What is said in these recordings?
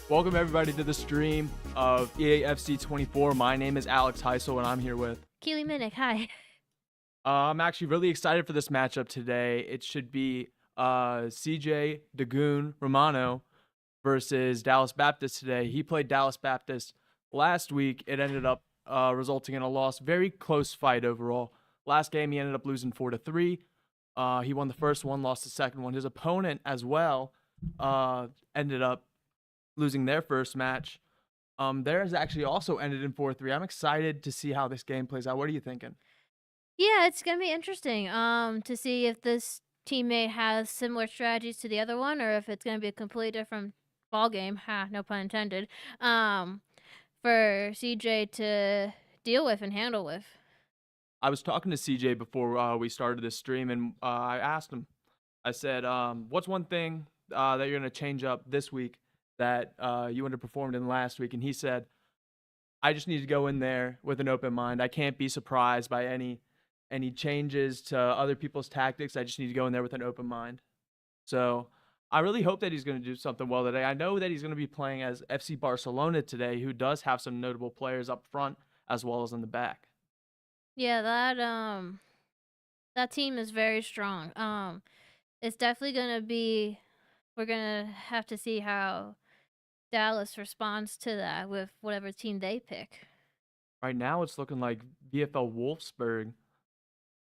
Welcome everybody to the stream of EAFC 24. My name is Alex Heisel and I'm here with Keely Minnick. Hi. I'm actually really excited for this matchup today. It should be CJ Dagoon Romano versus Dallas Baptist today. He played Dallas Baptist last week. It ended up resulting in a loss. Very close fight overall. Last game he ended up losing 4-3. He won the first one, lost the second one. His opponent as well ended up losing their first match. Theirs actually also ended in 4-3. I'm excited to see how this game plays out. What are you thinking? Yeah, it's gonna be interesting to see if this teammate has similar strategies to the other one, or if it's gonna be a completely different ball game. Ha, no pun intended. For CJ to deal with and handle with. I was talking to CJ before we started this stream, and I asked him. I said, "What's one thing that you're gonna change up this week that you underperformed in last week?" And he said, "I just need to go in there with an open mind. I can't be surprised by any changes to other people's tactics. I just need to go in there with an open mind." So I really hope that he's going to do something well today. I know that he's going to be playing as FC Barcelona today, who does have some notable players up front as well as in the back. Yeah, that team is very strong. It's definitely gonna be. We're gonna have to see how Dallas responds to that with whatever team they pick. Right now it's looking like VfL Wolfsburg,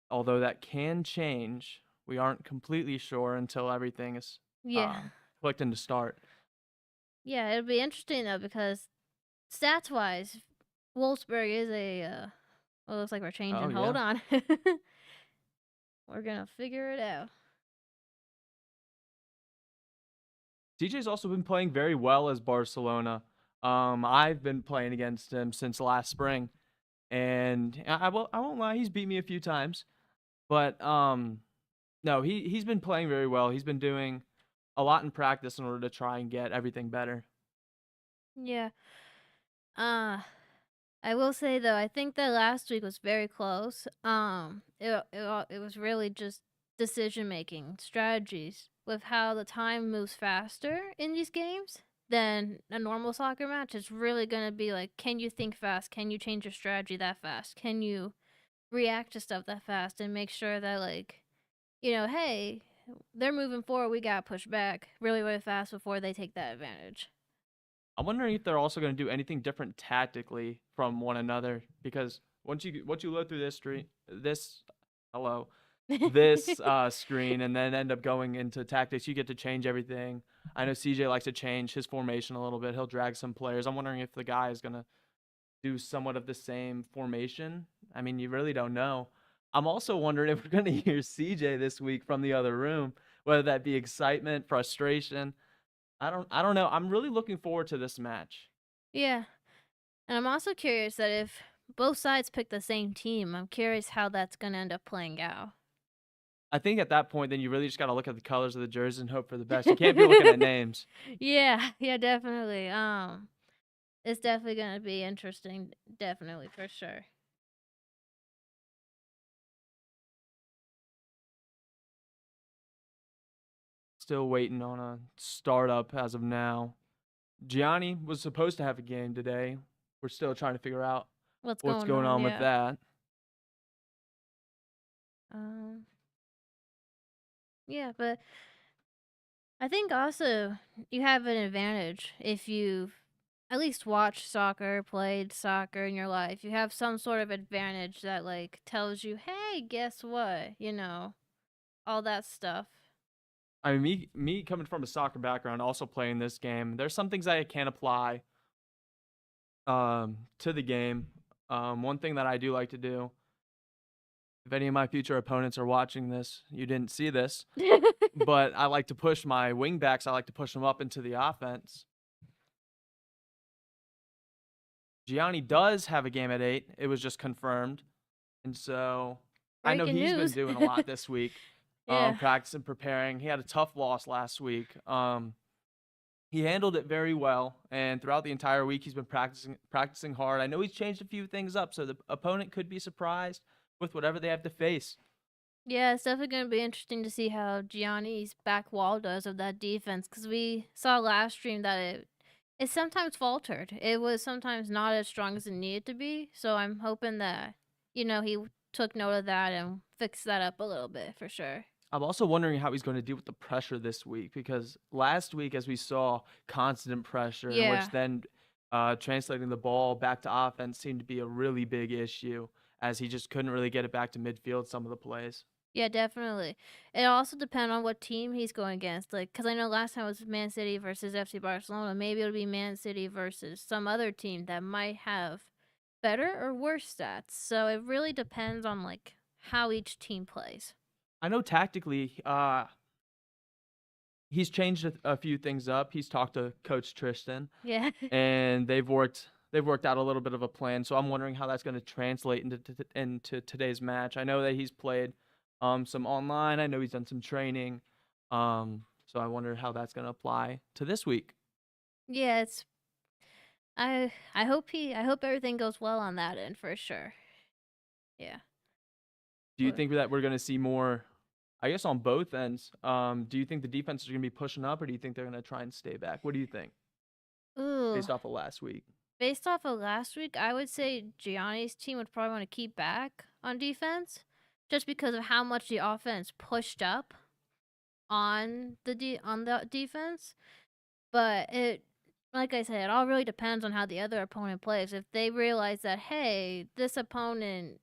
although that can change. We aren't completely sure until everything is Yeah. clicked into start. Yeah, it'll be interesting though because stats-wise, Wolfsburg is a. Well, looks like we're changing. Oh, Hold yeah. on. We're gonna figure it out. CJ's also been playing very well as Barcelona. I've been playing against him since last spring, and I won't lie, he's beat me a few times. But no, he's been playing very well. He's been doing a lot in practice in order to try and get everything better. Yeah. Uh, I will say though, I think that last week was very close. It was really just decision making strategies with how the time moves faster in these games than a normal soccer match. It's really gonna be like, can you think fast? Can you change your strategy that fast? Can you react to stuff that fast and make sure that like, hey, they're moving forward, we gotta push back really, really fast before they take that advantage. I'm wondering if they're also going to do anything different tactically from one another, because once you load through this screen and then end up going into tactics, you get to change everything. I know CJ likes to change his formation a little bit. He'll drag some players. I'm wondering if the guy is going to do somewhat of the same formation. I mean, you really don't know. I'm also wondering if we're going to hear CJ this week from the other room, whether that be excitement, frustration. I don't know. I'm really looking forward to this match. Yeah. And I'm also curious that if both sides pick the same team, I'm curious how that's going to end up playing out. I think at that point, then you really just got to look at the colors of the jerseys and hope for the best. You can't be looking at names. Yeah, definitely. It's definitely going to be interesting, definitely, for sure. Still waiting on a startup as of now. Gianni was supposed to have a game today. We're still trying to figure out what's going on with that. Um, yeah, but I think also you have an advantage if you've at least watched soccer, played soccer in your life. You have some sort of advantage that like tells you, "Hey, guess what?" All that stuff. I mean, me coming from a soccer background, also playing this game, there's some things I can apply to the game. One thing that I do like to do, if any of my future opponents are watching this, you didn't see this, but I like to push my wing backs. I like to push them up into the offense. Gianni does have a game at 8. It was just confirmed. And so I know Breaking he's been news. doing a lot this week, Yeah. practicing, preparing. He had a tough loss last week. He handled it very well, and throughout the entire week, he's been practicing hard. I know he's changed a few things up, so the opponent could be surprised with whatever they have to face. Yeah, it's definitely going to be interesting to see how Gianni's back wall does of that defense because we saw last stream that it sometimes faltered. It was sometimes not as strong as it needed to be. So I'm hoping that, he took note of that and fixed that up a little bit for sure. I'm also wondering how he's going to deal with the pressure this week because last week, as we saw, constant pressure, in which Yeah. then translating the ball back to offense seemed to be a really big issue as he just couldn't really get it back to midfield some of the plays. Yeah, definitely. It also depends on what team he's going against. Like, because I know last time it was Man City versus FC Barcelona. Maybe it'll be Man City versus some other team that might have better or worse stats. So it really depends on like how each team plays. I know tactically, he's changed a few things up. He's talked to Coach Tristan, Yeah. and they've worked out a little bit of a plan. So I'm wondering how that's going to translate into today's match. I know that he's played some online. I know he's done some training. So I wonder how that's going to apply to this week. Yeah, it's I hope everything goes well on that end for sure. Yeah. Do you But, think that we're going to see more? I guess on both ends. Do you think the defense is going to be pushing up, or do you think they're going to try and stay back? What do you think, ooh. based off of last week? Based off of last week, I would say Gianni's team would probably want to keep back on defense just because of how much the offense pushed up on the defense. But it like I said, it all really depends on how the other opponent plays. If they realize that, hey, this opponent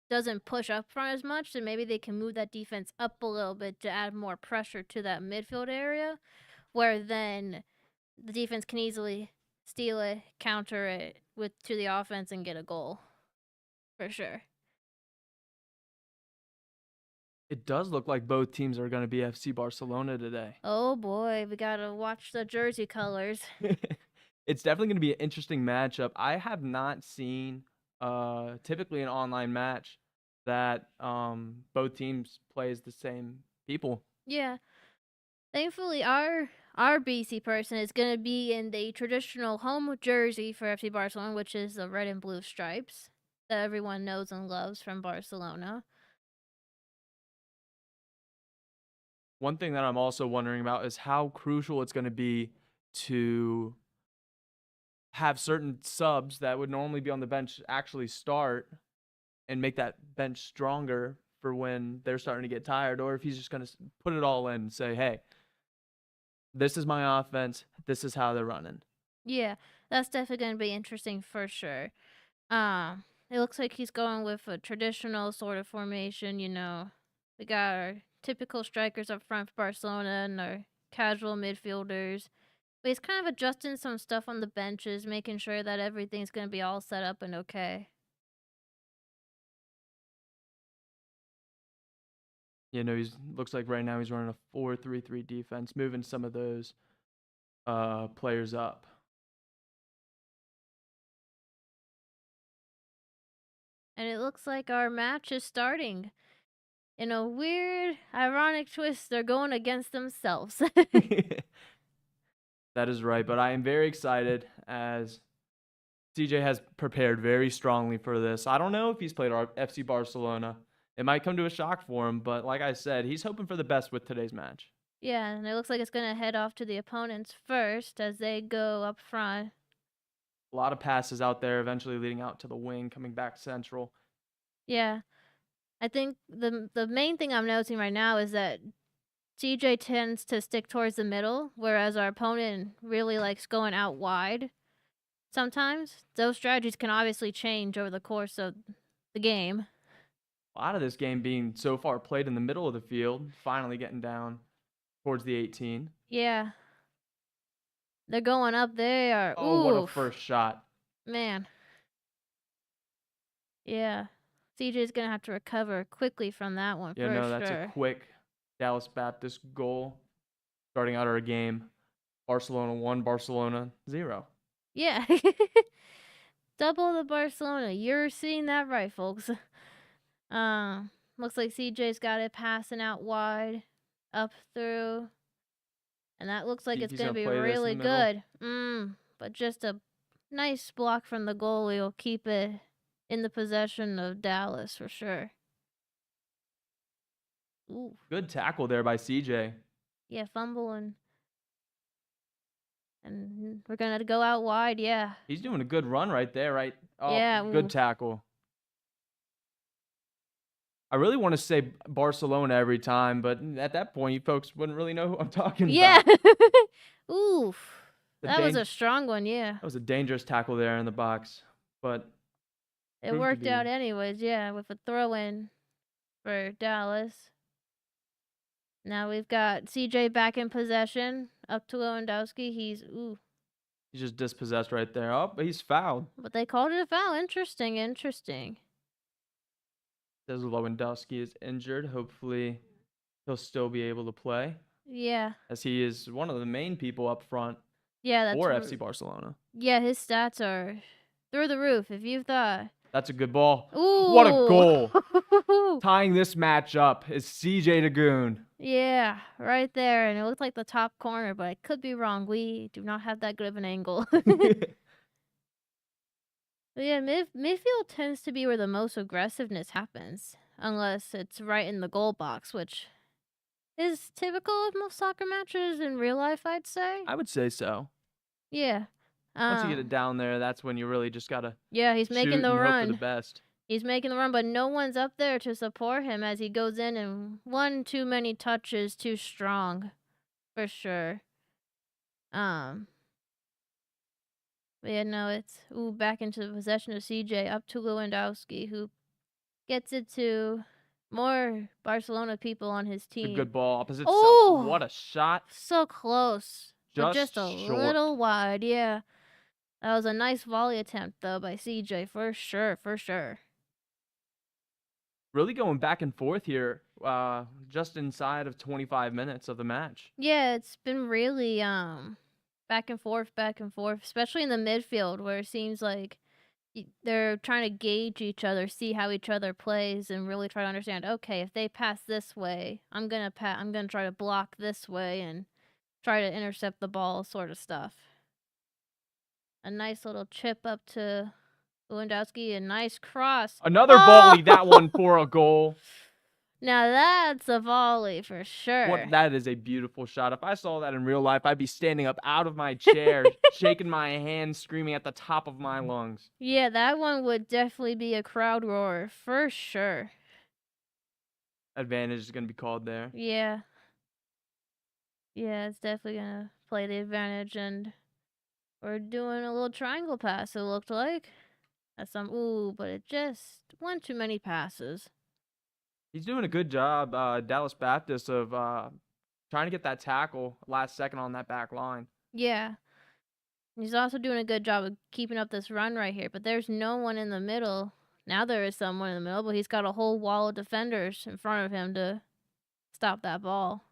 doesn't push up front as much, then maybe they can move that defense up a little bit to add more pressure to that midfield area, where then the defense can easily steal it, counter it to the offense and get a goal. For sure. It does look like both teams are going to be FC Barcelona today. Oh boy, we gotta watch the jersey colors. It's definitely going to be an interesting matchup. I have not seen typically an online match that both teams play as the same people. Yeah. Thankfully, our BC person is gonna be in the traditional home jersey for FC Barcelona, which is the red and blue stripes that everyone knows and loves from Barcelona. One thing that I'm also wondering about is how crucial it's going to be to have certain subs that would normally be on the bench actually start and make that bench stronger for when they're starting to get tired, or if he's just going to put it all in and say, hey, this is my offense, this is how they're running. Yeah, that's definitely gonna be interesting for sure. It looks like he's going with a traditional sort of formation. We got our typical strikers up front for Barcelona and our casual midfielders. But he's kind of adjusting some stuff on the benches, making sure that everything's going to be all set up and okay. He's looks like right now he's running a 4-3-3 defense, moving some of those players up. And it looks like our match is starting. In a weird, ironic twist, they're going against themselves. That is right, but I am very excited as CJ has prepared very strongly for this. I don't know if he's played FC Barcelona. It might come to a shock for him, but like I said, he's hoping for the best with today's match. Yeah, and it looks like it's going to head off to the opponents first as they go up front. A lot of passes out there, eventually leading out to the wing, coming back central. Yeah. I think the main thing I'm noticing right now is that CJ tends to stick towards the middle, whereas our opponent really likes going out wide. Sometimes those strategies can obviously change over the course of the game. A lot of this game being so far played in the middle of the field, finally getting down towards the 18. Yeah. They're going up. They are. Oh, what a Oof. first shot. Man. Yeah. CJ's going to have to recover quickly from that one Yeah, for no, that's a sure. quick Dallas Baptist goal starting out our game. Barcelona 1, Barcelona 0. Yeah. Double the Barcelona. You're seeing that right, folks. Looks like CJ's got it passing out wide, up through. And that looks like Think it's he's going to gonna be play this in really the middle? good. But just a nice block from the goalie will keep it in the possession of Dallas for sure. Ooh. Good tackle there by CJ. Yeah, fumble and we're going to go out wide, yeah. He's doing a good run right there, right? Oh, Yeah, good ooh. tackle. I really want to say Barcelona every time, but at that point, you folks wouldn't really know who I'm talking Yeah. about. Oof. The That was dan- a strong one, yeah. That was a dangerous tackle there in the box, but It proved to worked out be anyways, yeah, with a throw in for Dallas. Now we've got CJ back in possession. Up to Lewandowski. He's just dispossessed right there. Oh, but he's fouled. but they called it a foul. Interesting. Says Lewandowski is injured. Hopefully, he'll still be able to play, Yeah. as he is one of the main people up front Yeah, for FC Barcelona. yeah, his stats are through the roof. If you thought. That's a good ball. Ooh. What a goal! Tying this match up is CJ Dagoon. Yeah, right there, and it looked like the top corner, but I could be wrong. We do not have that good of an angle. But yeah, midfield tends to be where the most aggressiveness happens, unless it's right in the goal box, which is typical of most soccer matches in real life, I'd say. I would say so. Yeah. Once you get it down there, that's when you really just gotta Yeah, he's making shoot the and hope for the run. best. He's making the run, but no one's up there to support him as he goes in, and one too many touches too strong, for sure. But yeah, no, it's back into the possession of CJ, up to Lewandowski, who gets it to more Barcelona people on his It's a team. good ball. Opposite side. Oh, What a shot. so close, but just a short. little wide. Yeah, that was a nice volley attempt though by CJ for sure. Really going back and forth here, just inside of 25 minutes of the match. Yeah, it's been really back and forth, especially in the midfield where it seems like they're trying to gauge each other, see how each other plays, and really try to understand. Okay, if they pass this way, I'm gonna try to block this way and try to intercept the ball, sort of stuff. A nice little chip up to Lewandowski, a nice cross. Another volley, that one for a goal. Now that's a volley for sure. That is a beautiful shot. If I saw that in real life, I'd be standing up out of my chair, shaking my hands, screaming at the top of my lungs. Yeah, that one would definitely be a crowd roar for sure. Advantage is going to be called there. Yeah. Yeah, it's definitely going to play the advantage, and we're doing a little triangle pass, it looked like. That's but it just one too many passes. He's doing a good job, Dallas Baptist, of trying to get that tackle last second on that back line. Yeah. He's also doing a good job of keeping up this run right here, but there's no one in the middle. Now there is someone in the middle, but he's got a whole wall of defenders in front of him to stop that ball.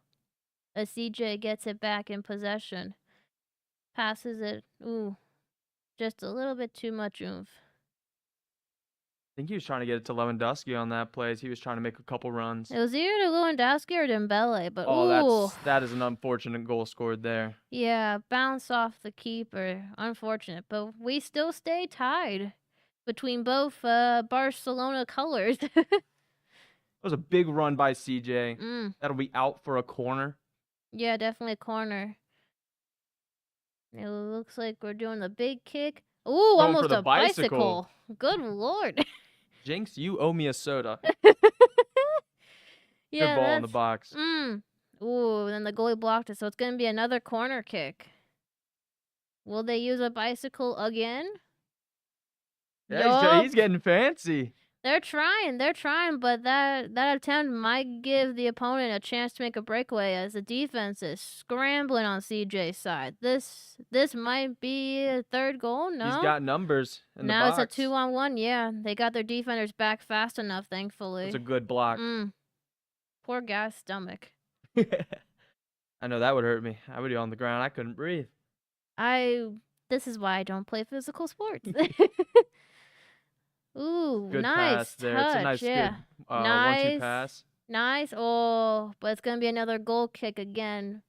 As CJ gets it back in possession. Passes it. Just a little bit too much oomph. I think he was trying to get it to Lewandowski on that play as he was trying to make a couple runs. It was either to Lewandowski or Dembele, but that is an unfortunate goal scored there. Yeah, bounce off the keeper. Unfortunate, but we still stay tied between both Barcelona colors. That was a big run by CJ. That'll be out for a corner. Yeah, definitely a corner. It looks like we're doing the big kick. Ooh, almost a bicycle. Good lord. Jinx, you owe me a soda. Good Yeah, ball in the that's box. Ooh, and then the goalie blocked it, so it's gonna be another corner kick. Will they use a bicycle again? Yeah, Yup. he's getting fancy. They're trying, but that attempt might give the opponent a chance to make a breakaway as the defense is scrambling on CJ's side. This might be a third goal, He's no? got numbers in the Now it's a box. 2-on-1, yeah. They got their defenders back fast enough, That's a thankfully. good block. Poor guy's stomach. I know that would hurt me. I would be on the ground. I couldn't breathe. This is why I don't play physical sports. Ooh, Good pass nice there. It's a touch, nice, yeah. good 1-2 Nice. pass. Nice. Oh, but it's gonna be another goal kick again.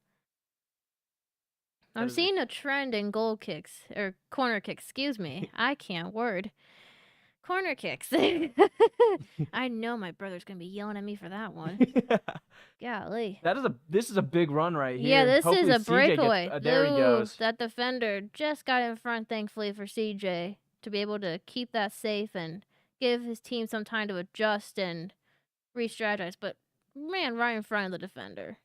That I'm is a seeing a trend in goal kicks, or corner kicks, excuse me. I can't word. Corner kicks. I know my brother's gonna be yelling at me for that one. Golly. This is a big run right Yeah, here. this is Hopefully a CJ gets breakaway. there he Ooh, goes. that defender just got in front, thankfully, for CJ to be able to keep that safe and give his team some time to adjust and re-strategize. But man, right in front of the defender.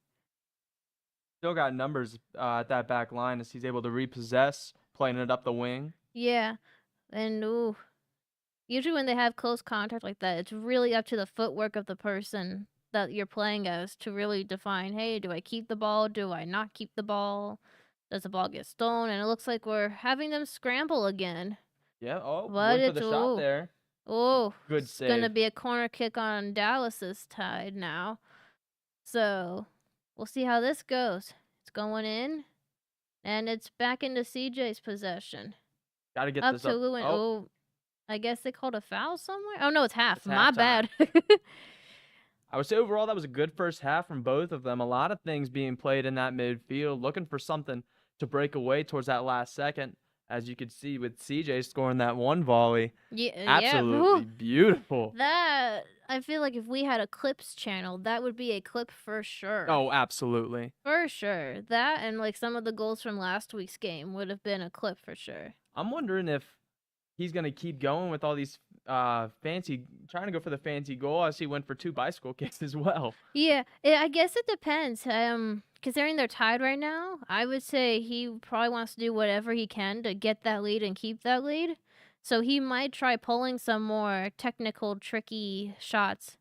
Still got numbers at that back line as he's able to repossess, playing it up the wing. Yeah, and ooh, usually when they have close contact like that, it's really up to the footwork of the person that you're playing as to really define, hey, do I keep the ball? Do I not keep the ball? Does the ball get stolen? And it looks like we're having them scramble again. Yeah. Oh, But went for it's the shot there. Good it's gonna save. be a corner kick on Dallas's tide now. So we'll see how this goes. It's going in, and it's back into CJ's possession. Got to get Up this to up. Lewin. Oh, Oh, I guess they called a foul somewhere. Oh no, it's half. it's My halftime. bad. I would say overall that was a good first half from both of them. A lot of things being played in that midfield, looking for something to break away towards that last second. As you could see with CJ scoring that one volley. Yeah, yeah. Absolutely beautiful. That I feel like if we had a clips channel, that would be a clip for sure. Oh, absolutely. For sure. That and like some of the goals from last week's game would have been a clip for sure. I'm wondering if he's going to keep going with all these trying to go for the fancy goal as he went for 2 bicycle kicks as well. Yeah, I guess it depends. Considering they're tied right now, I would say he probably wants to do whatever he can to get that lead and keep that lead. So he might try pulling some more technical, tricky shots.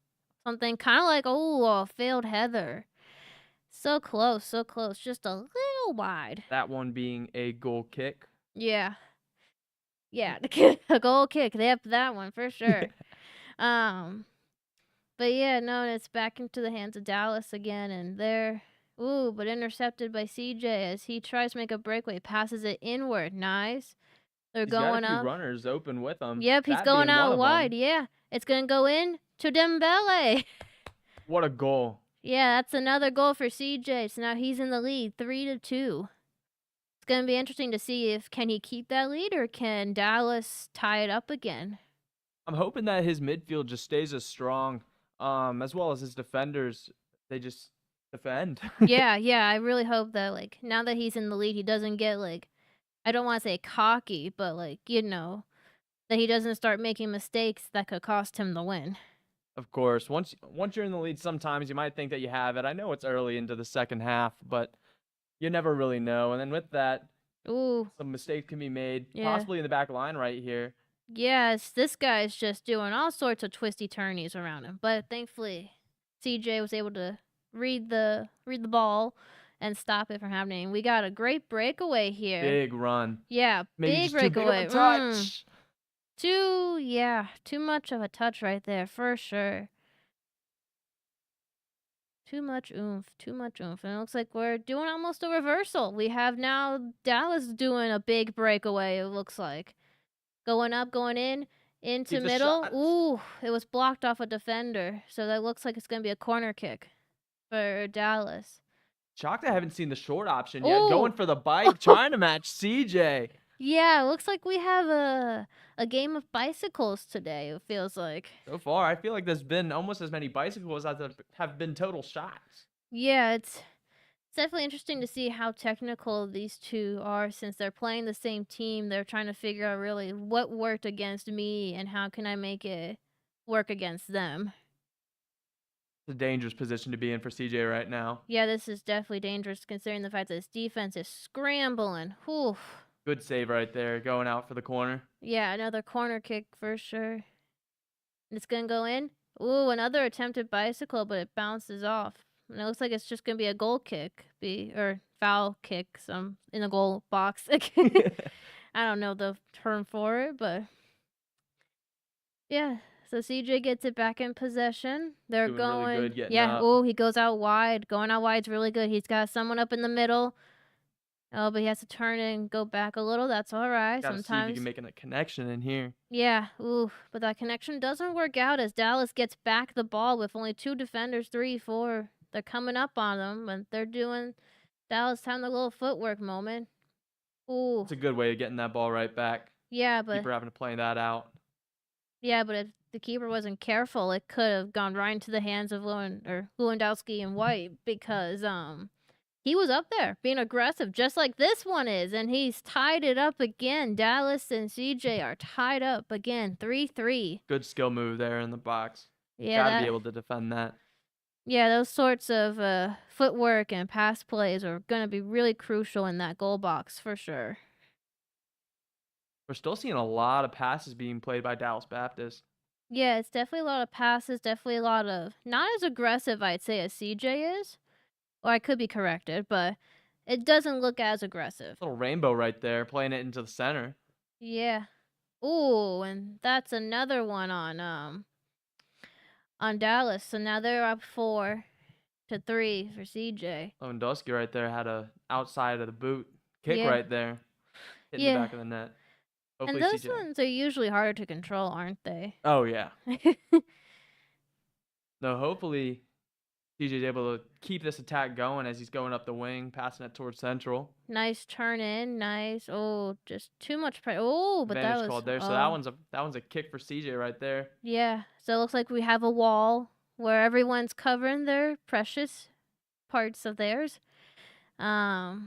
Something kind of like, a failed header. So close, so close. Just a little wide. That one being a goal kick. Yeah. Yeah, a goal kick. Yep, that one for sure. But yeah, no, it's back into the hands of Dallas again, and but intercepted by CJ as he tries to make a breakaway, passes it inward. Nice. They're He's got a going few up. runners open with him. Yep, he's That going being one out of wide. them. Yeah, it's gonna go in to Dembele. What a goal. Yeah, that's another goal for CJ. So now he's in the lead, 3-2. It's gonna be interesting to see if can he keep that lead or can Dallas tie it up again. I'm hoping that his midfield just stays as strong, as well as his defenders. They just defend. Yeah, I really hope that like now that he's in the lead, he doesn't get like I don't want to say cocky, but like that he doesn't start making mistakes that could cost him the win. Of course, once you're in the lead, sometimes you might think that you have it. I know it's early into the second half, but you never really know. And then with that, Ooh, some mistakes can be made, yeah. possibly in the back line right here. Yes, this guy's just doing all sorts of twisty turnies around him. But thankfully, CJ was able to read the ball and stop it from happening. We got a great breakaway here. Big run. Yeah, Maybe big just too breakaway. big of a touch. Too much of a touch right there for sure. Too much oomph. And it looks like we're doing almost a reversal. We have now Dallas doing a big breakaway, it looks like. Going up, going in, into It's a middle. shot. Ooh, it was blocked off a defender. So that looks like it's going to be a corner kick for Dallas. Shocked I haven't seen the short option yet. Ooh. Going for the bike, trying to match CJ. Yeah, it looks like we have a game of bicycles today, it feels like. So far, I feel like there's been almost as many bicycles as have been total shots. Yeah, it's definitely interesting to see how technical these two are since they're playing the same team. They're trying to figure out really what worked against me and how can I make it work against them. It's a dangerous position to be in for CJ right now. Yeah, this is definitely dangerous considering the fact that his defense is scrambling. Whew. Good save right there, going out for the corner. Yeah, another corner kick for sure. And it's going to go in. Ooh, another attempted bicycle, but it bounces off. And it looks like it's just going to be a goal kick, or foul kick, in the goal box. I don't know the term for it, but yeah. So CJ gets it back in possession. They're Doing really going. good getting Yeah. up. Oh, he goes out wide. Going out wide's really good. He's got someone up in the middle. Oh, but he has to turn and go back a little. That's all right. Gotta see if you Sometimes. can make a connection in here. Yeah. Ooh, but that connection doesn't work out as Dallas gets back the ball with only 2 defenders, 3, 4. They're coming up on them, and they're doing Dallas having the little footwork moment. Ooh. It's a good way of getting that ball right back. Yeah, but Keeper having to play that out. if the keeper wasn't careful, it could have gone right into the hands of Lewandowski and White because he was up there being aggressive just like this one is, and he's tied it up again. Dallas and CJ are tied up again, 3-3. Good skill move there in the box. Yeah, Gotta be able to defend that. yeah, those sorts of footwork and pass plays are going to be really crucial in that goal box for sure. We're still seeing a lot of passes being played by Dallas Baptist. Yeah, it's definitely a lot of passes, definitely a lot of not as aggressive, I'd say, as CJ is. Or I could be corrected, but it doesn't look as aggressive. Little rainbow right there, playing it into the center. Yeah. Ooh, and that's another one on Dallas. So now they're up 4-3 for CJ. Lewandowski right there had a outside of the boot kick Yeah. right there, hitting the back of the net. Hopefully And those CJ. ones are usually harder to control, aren't they? Oh yeah. No, hopefully CJ's able to keep this attack going as he's going up the wing, passing it towards central. Nice turn in, nice. Oh, just too much pressure. Oh, but that Advantage was called there. So that one's a kick for CJ right there. Yeah. So it looks like we have a wall where everyone's covering their precious parts of theirs. We're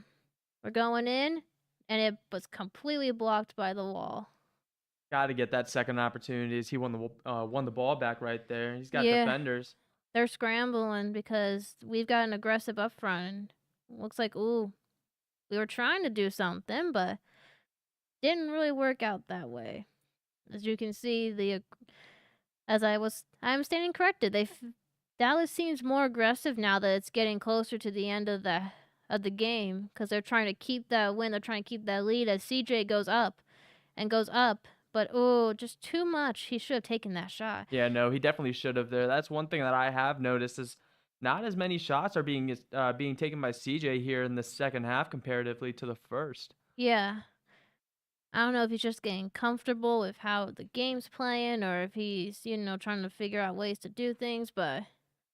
going in, and it was completely blocked by the wall. Got to get that second opportunity as he won the ball back right there. He's got Yeah. defenders. They're scrambling because we've got an aggressive up front. And looks like, ooh, we were trying to do something, but didn't really work out that way. As you can see, I'm standing corrected. Dallas seems more aggressive now that it's getting closer to the end of the game because they're trying to keep that win. They're trying to keep that lead as CJ goes up and goes up. But, oh, just too much. He should have taken that shot. Yeah, no, he definitely should have there. That's one thing that I have noticed is not as many shots are being taken by CJ here in the second half comparatively to the first. Yeah. I don't know if he's just getting comfortable with how the game's playing or if he's, trying to figure out ways to do things, but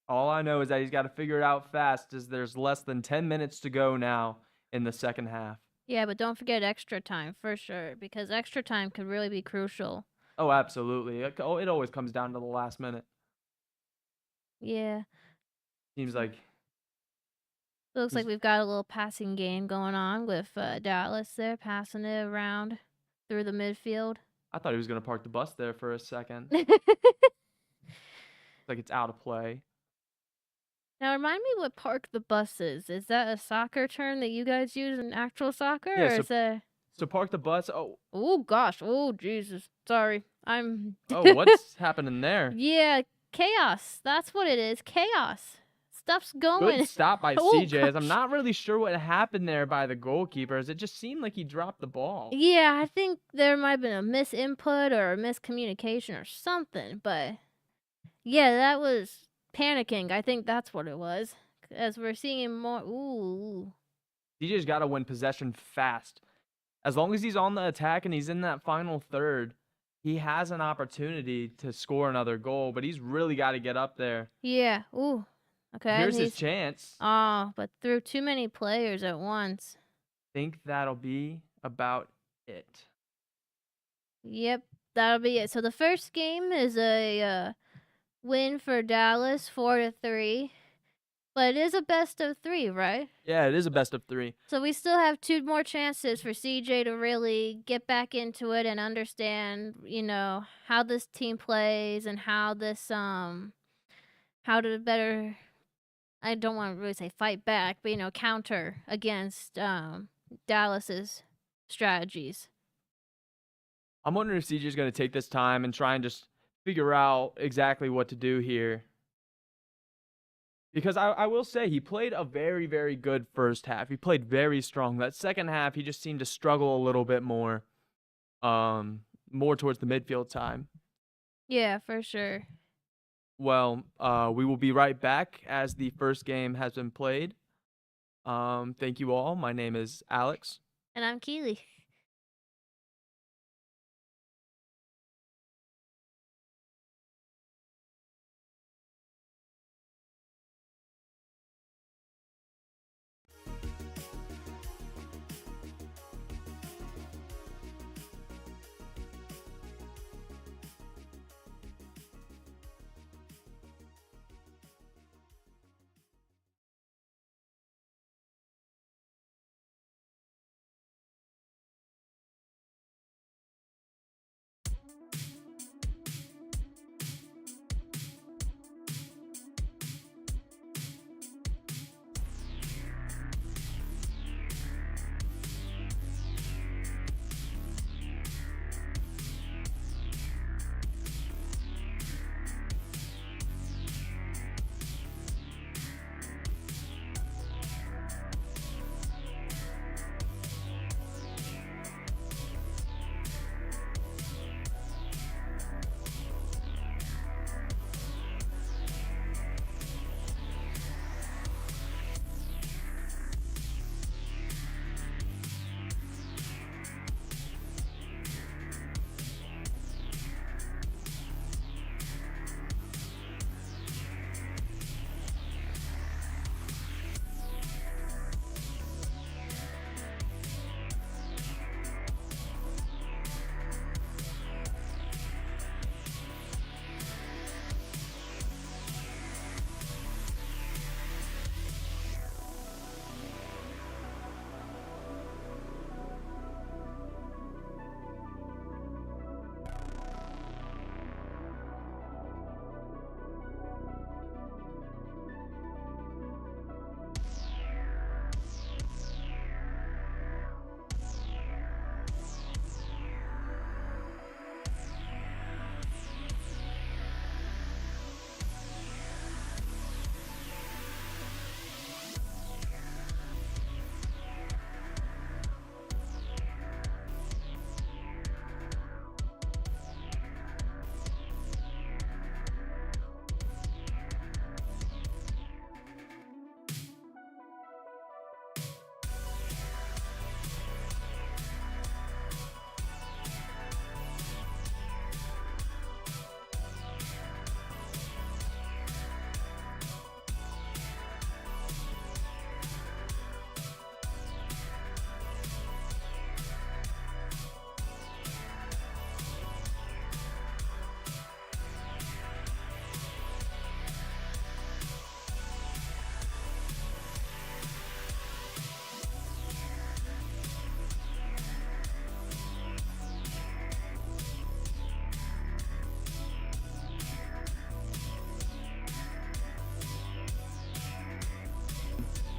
All I know is that he's got to figure it out fast as there's less than 10 minutes to go now in the second half. yeah, but don't forget extra time for sure because extra time could really be crucial. Oh, absolutely. It always comes down to the last minute. Yeah. Seems like Looks like we've got a little passing game going on with Dallas there, passing it around through the midfield. I thought he was going to park the bus there for a second. Like it's out of play. Now, remind me what park the bus is. Is that a soccer term that you guys use in actual soccer? Yeah, or is that... So park the bus. Oh, gosh. Oh, Jesus. Sorry. I'm... Oh, what's happening there? Yeah, chaos. That's what it is. Chaos. Stuff's going. Good stop by Oh, CJ. As I'm gosh. not really sure what happened there by the goalkeeper. As it just seemed like he dropped the ball. Yeah, I think there might have been a misinput or a miscommunication or something. But, yeah, that was panicking. I think that's what it was. As we're seeing more... Ooh. CJ's got to win possession fast. As long as he's on the attack and he's in that final third, he has an opportunity to score another goal, but he's really got to get up there. Yeah. Ooh. Okay. Here's his chance. Oh, but through too many players at once. Think that'll be about it. Yep, that'll be it. So the first game is a win for Dallas, 4-3. But it is a best of 3, right? Yeah, it is a best of 3. So we still have 2 more chances for CJ to really get back into it and understand, how this team plays and how this how to better, I don't want to really say fight back, but counter against Dallas's strategies. I'm wondering if CJ's going to take this time and try and just figure out exactly what to do here. Because I will say he played a very, very good first half. He played very strong. That second half, he just seemed to struggle a little bit more, more towards the midfield time. Yeah, for sure. Well, we will be right back as the first game has been played. Thank you all. My name is Alex. And I'm Keely.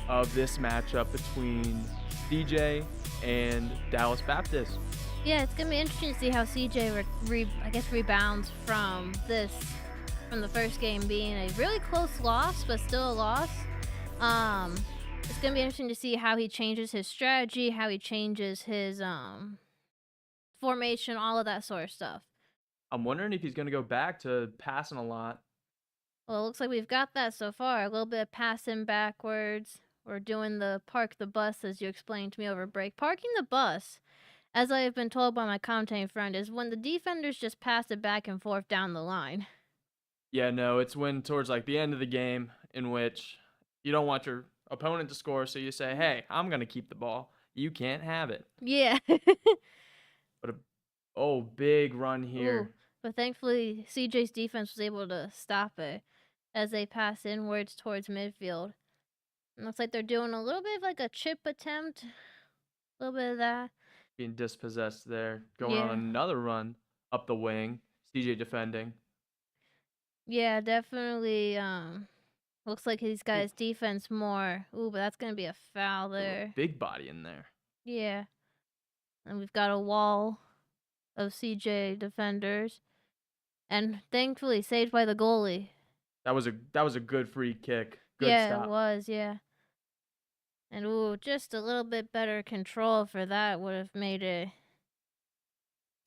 Of this matchup between CJ and Dallas Baptist. Yeah, it's gonna be interesting to see how CJ rebounds from the first game being a really close loss, but still a loss. It's gonna be interesting to see how he changes his strategy, how he changes his formation, all of that sort of stuff. I'm wondering if he's going to go back to passing a lot. Well, it looks like we've got that so far. A little bit of passing backwards. We're doing the park the bus, as you explained to me over break. Parking the bus, as I have been told by my commentating friend, is when the defenders just pass it back and forth down the line. Yeah, no, it's when towards like the end of the game in which you don't want your opponent to score, so you say, "Hey, I'm going to keep the ball. You can't have it." Yeah. But big run Ooh, here. but thankfully CJ's defense was able to stop it as they pass inwards towards midfield. It looks like they're doing a little bit of like a chip attempt. A little bit of that. Being dispossessed there. Going on Yeah. another run up the wing. CJ defending. Yeah, definitely. Looks like he's got Ooh, his defense more. Ooh, but that's gonna be a foul a little there. big body in there. Yeah, and we've got a wall of CJ defenders, and thankfully saved by the goalie. That was a good free kick. Good Yeah, it stop. was. Yeah, and ooh, just a little bit better control for that would have made it.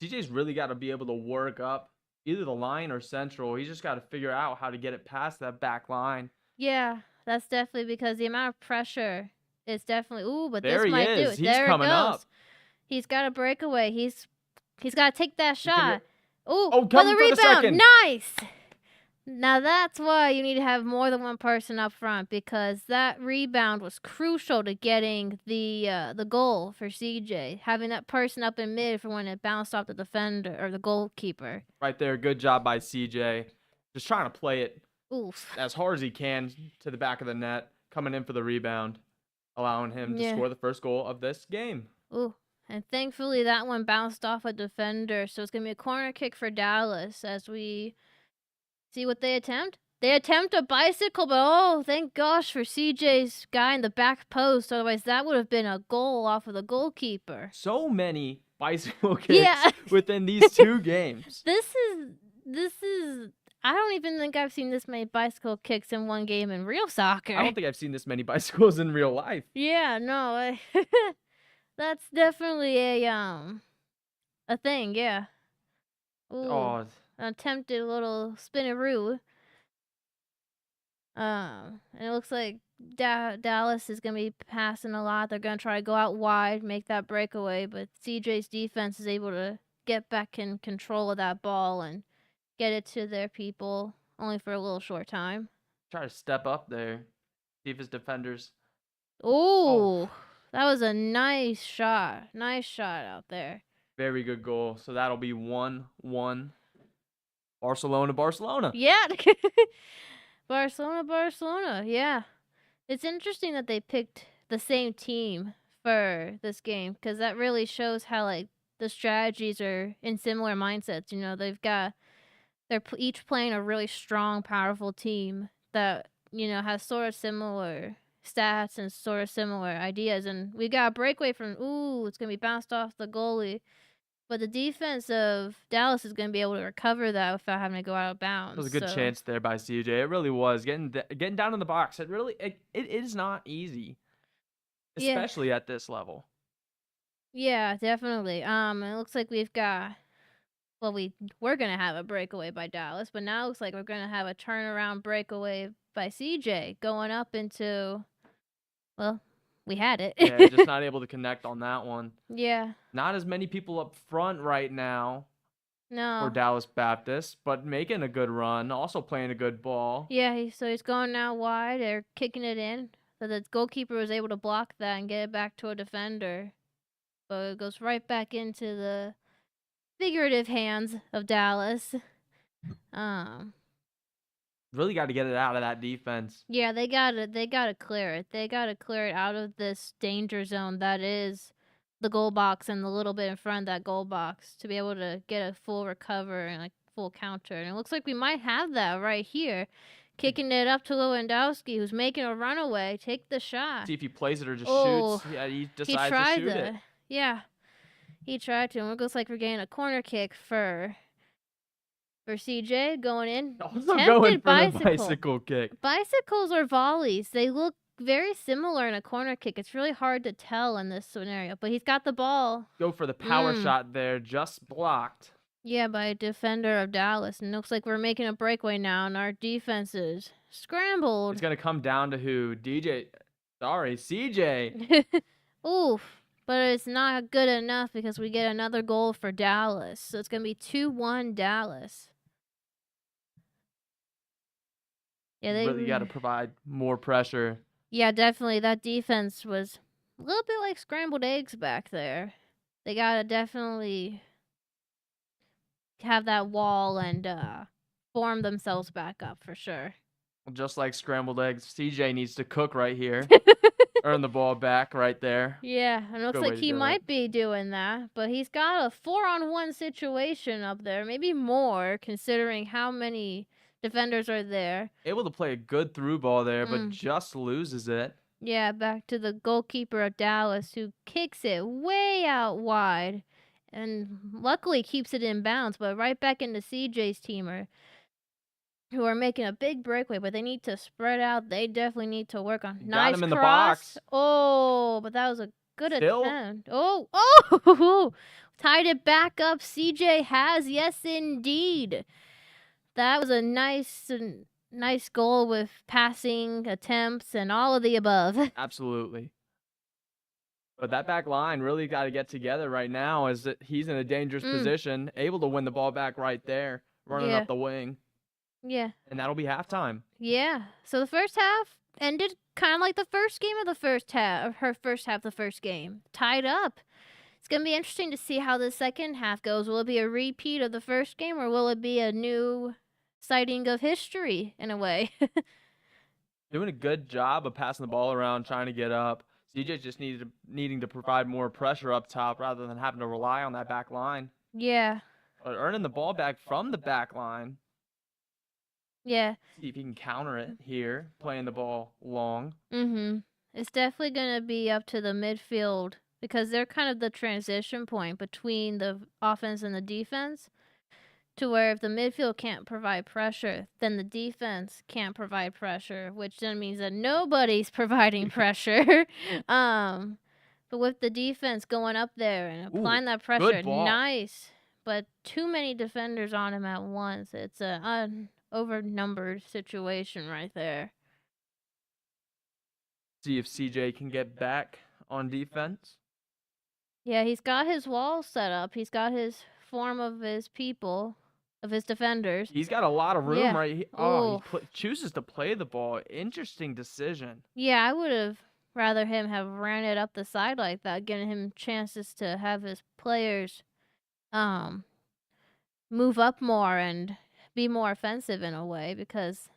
CJ's really got to be able to work up either the line or central. He's just got to figure out how to get it past that back line. Yeah, that's definitely because the amount of pressure is definitely. Ooh, but There this he might do is. it. He's There it coming up. goes. He's got a breakaway. He's got to take that He's gonna shot. Ooh, Oh, for the coming for the rebound. second. Nice. Now that's why you need to have more than one person up front, because that rebound was crucial to getting the goal for CJ. Having that person up in mid for when it bounced off the defender or the goalkeeper. Right there. Good job by CJ. Just trying to play it Oof. as hard as he can to the back of the net, coming in for the rebound, allowing him to Yeah. score the first goal of this game. Ooh. And thankfully that one bounced off a defender, so it's gonna be a corner kick for Dallas as we see what they attempt. They attempt a bicycle, but oh, thank gosh for CJ's guy in the back post. Otherwise, that would have been a goal off of the goalkeeper. So many bicycle kicks Yeah. within these two games. This is. I don't even think I've seen this many bicycle kicks in one game in real soccer. I don't think I've seen this many bicycles in real life. Yeah, no, that's definitely a thing. Yeah. Ooh, Oh, attempted little spinaroo. And it looks like Dallas is gonna be passing a lot. They're gonna try to go out wide, make that breakaway, but CJ's defense is able to get back in control of that ball and get it to their people, only for a little short time. try to step up there. See if his defenders. Ooh, that was a nice shot. Nice shot out there. Very good goal. So that'll be 1-1. Barcelona. Yeah. Barcelona. Yeah. It's interesting that they picked the same team for this game, because that really shows how like the strategies are in similar mindsets. You know, they're each playing a really strong, powerful team that, you know, has sort of similar stats and sort of similar ideas. And we got a breakaway from, it's going to be bounced off the goalie. But the defense of Dallas is going to be able to recover that without having to go out of bounds. It was a good chance there by CJ. It really was. Getting down in the box. It is not easy. Especially at this level. Yeah, definitely. It looks like we've got. Well, we're gonna have a breakaway by Dallas, but now it looks like we're gonna have a turnaround breakaway by CJ going up into. Well, we had it. Yeah, just not able to connect on that one. Yeah. Not as many people up front right now No. for Dallas Baptist, but making a good run. Also playing a good ball. Yeah, he's going now wide. They're kicking it in. So the goalkeeper was able to block that and get it back to a defender. But it goes right back into the figurative hands of Dallas. Really got to get it out of that defense. Yeah, they gotta clear it. They gotta clear it out of this danger zone that is the goal box and the little bit in front of that goal box to be able to get a full recover and like full counter. And it looks like we might have that right here. Kicking it up to Lewandowski, who's making a runaway. Take the shot. See if he plays it or just shoots. Yeah, he decides to shoot it. Yeah, he tried to. And it looks like we're getting a corner kick for CJ going in. Also going for the bicycle kick. Bicycles or volleys, they look very similar in a corner kick. It's really hard to tell in this scenario, but he's got the ball. Go for the power shot there, just blocked. Yeah, by a defender of Dallas. And it looks like we're making a breakaway now, and our defense is scrambled. It's going to come down to who? CJ. Oof. But it's not good enough because we get another goal for Dallas. So it's going to be 2-1 Dallas. Yeah, they really got to provide more pressure. Yeah, definitely. That defense was a little bit like scrambled eggs back there. They got to definitely have that wall and form themselves back up for sure. Just like scrambled eggs, CJ needs to cook right here. Earn the ball back right there. Yeah, and it looks like he might be doing that, but he's got a 4-on-1 situation up there, maybe more, considering how many defenders are there. Able to play a good through ball there, but Mm. just loses it. Yeah, back to the goalkeeper of Dallas who kicks it way out wide and luckily keeps it in bounds, but right back into CJ's teamer who are making a big breakaway, but they need to spread out. They definitely need to work on. Got Nice him in the cross. box. Oh, but that was a good Still, attempt. Oh, tied it back up. CJ has, yes, indeed. That was a nice goal with passing attempts and all of the above. absolutely. But that back line really got to get together right now as he's in a dangerous position, able to win the ball back right there, running Yeah. up the wing. Yeah. And that'll be halftime. Yeah. So the first half ended kind of like the first game of the first half, or her first half of the first game, tied up. It's going to be interesting to see how the second half goes. Will it be a repeat of the first game, or will it be a new sighting of history in a way? Doing a good job of passing the ball around, trying to get up. CJ just needing to provide more pressure up top rather than having to rely on that back line. Yeah. But earning the ball back from the back line. Yeah. See if he can counter it here, playing the ball long. It's definitely going to be up to the midfield because they're kind of the transition point between the offense and the defense, to where if the midfield can't provide pressure, then the defense can't provide pressure, which then means that nobody's providing pressure. But with the defense going up there and applying that pressure, good ball. nice. But too many defenders on him at once. It's an overnumbered situation right there. See if CJ can get back on defense. Yeah, he's got his wall set up. He's got his form of his people, of his defenders. He's got a lot of room right here. Oh, he chooses to play the ball. Interesting decision. Yeah, I would have rather him have ran it up the side like that, giving him chances to have his players move up more and be more offensive in a way, because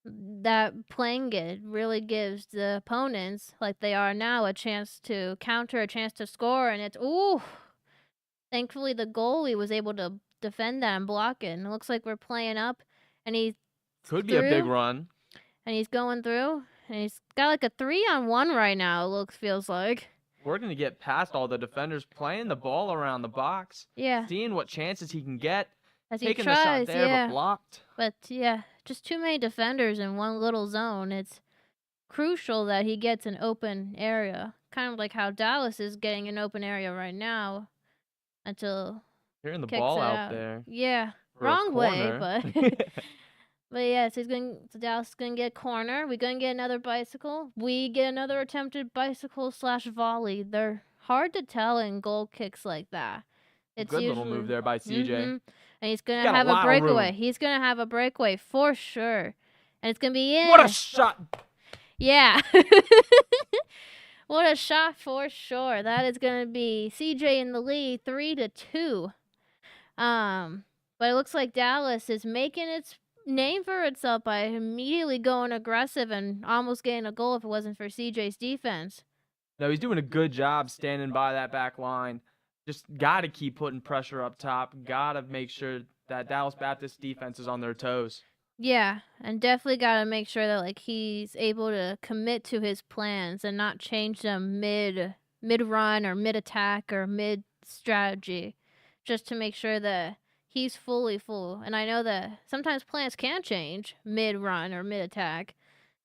that playing it really gives the opponents, like they are now, a chance to counter, a chance to score, and it's thankfully the goalie was able to defend that and block it. And it looks like we're playing up, and he's could be a big run. And he's going through, and he's got like a 3-on-1 right now. Feels like. We're gonna get past all the defenders, playing the ball around the box. Yeah. Seeing what chances he can get. As Taking he tries, the shot there, yeah. but blocked. But yeah, just too many defenders in one little zone. It's crucial that he gets an open area, kind of like how Dallas is getting an open area right now. Until hearing the kicks ball it out there. Yeah, for wrong way, but but yeah, so Dallas is gonna get a corner. We're gonna get another bicycle. We get another attempted bicycle / volley. They're hard to tell in goal kicks like that. It's good usually, little move there by CJ. And he's gonna have a breakaway. He's gonna have a breakaway for sure, and it's gonna be in. What a shot! Yeah. What a shot for sure. That is going to be CJ in the lead, 3-2. But it looks like Dallas is making its name for itself by immediately going aggressive and almost getting a goal if it wasn't for CJ's defense. No, he's doing a good job standing by that back line. Just got to keep putting pressure up top. Got to make sure that Dallas Baptist defense is on their toes. Yeah, and definitely got to make sure that like he's able to commit to his plans and not change them mid run or mid attack or mid strategy, just to make sure that he's fully full. And I know that sometimes plans can change mid run or mid attack,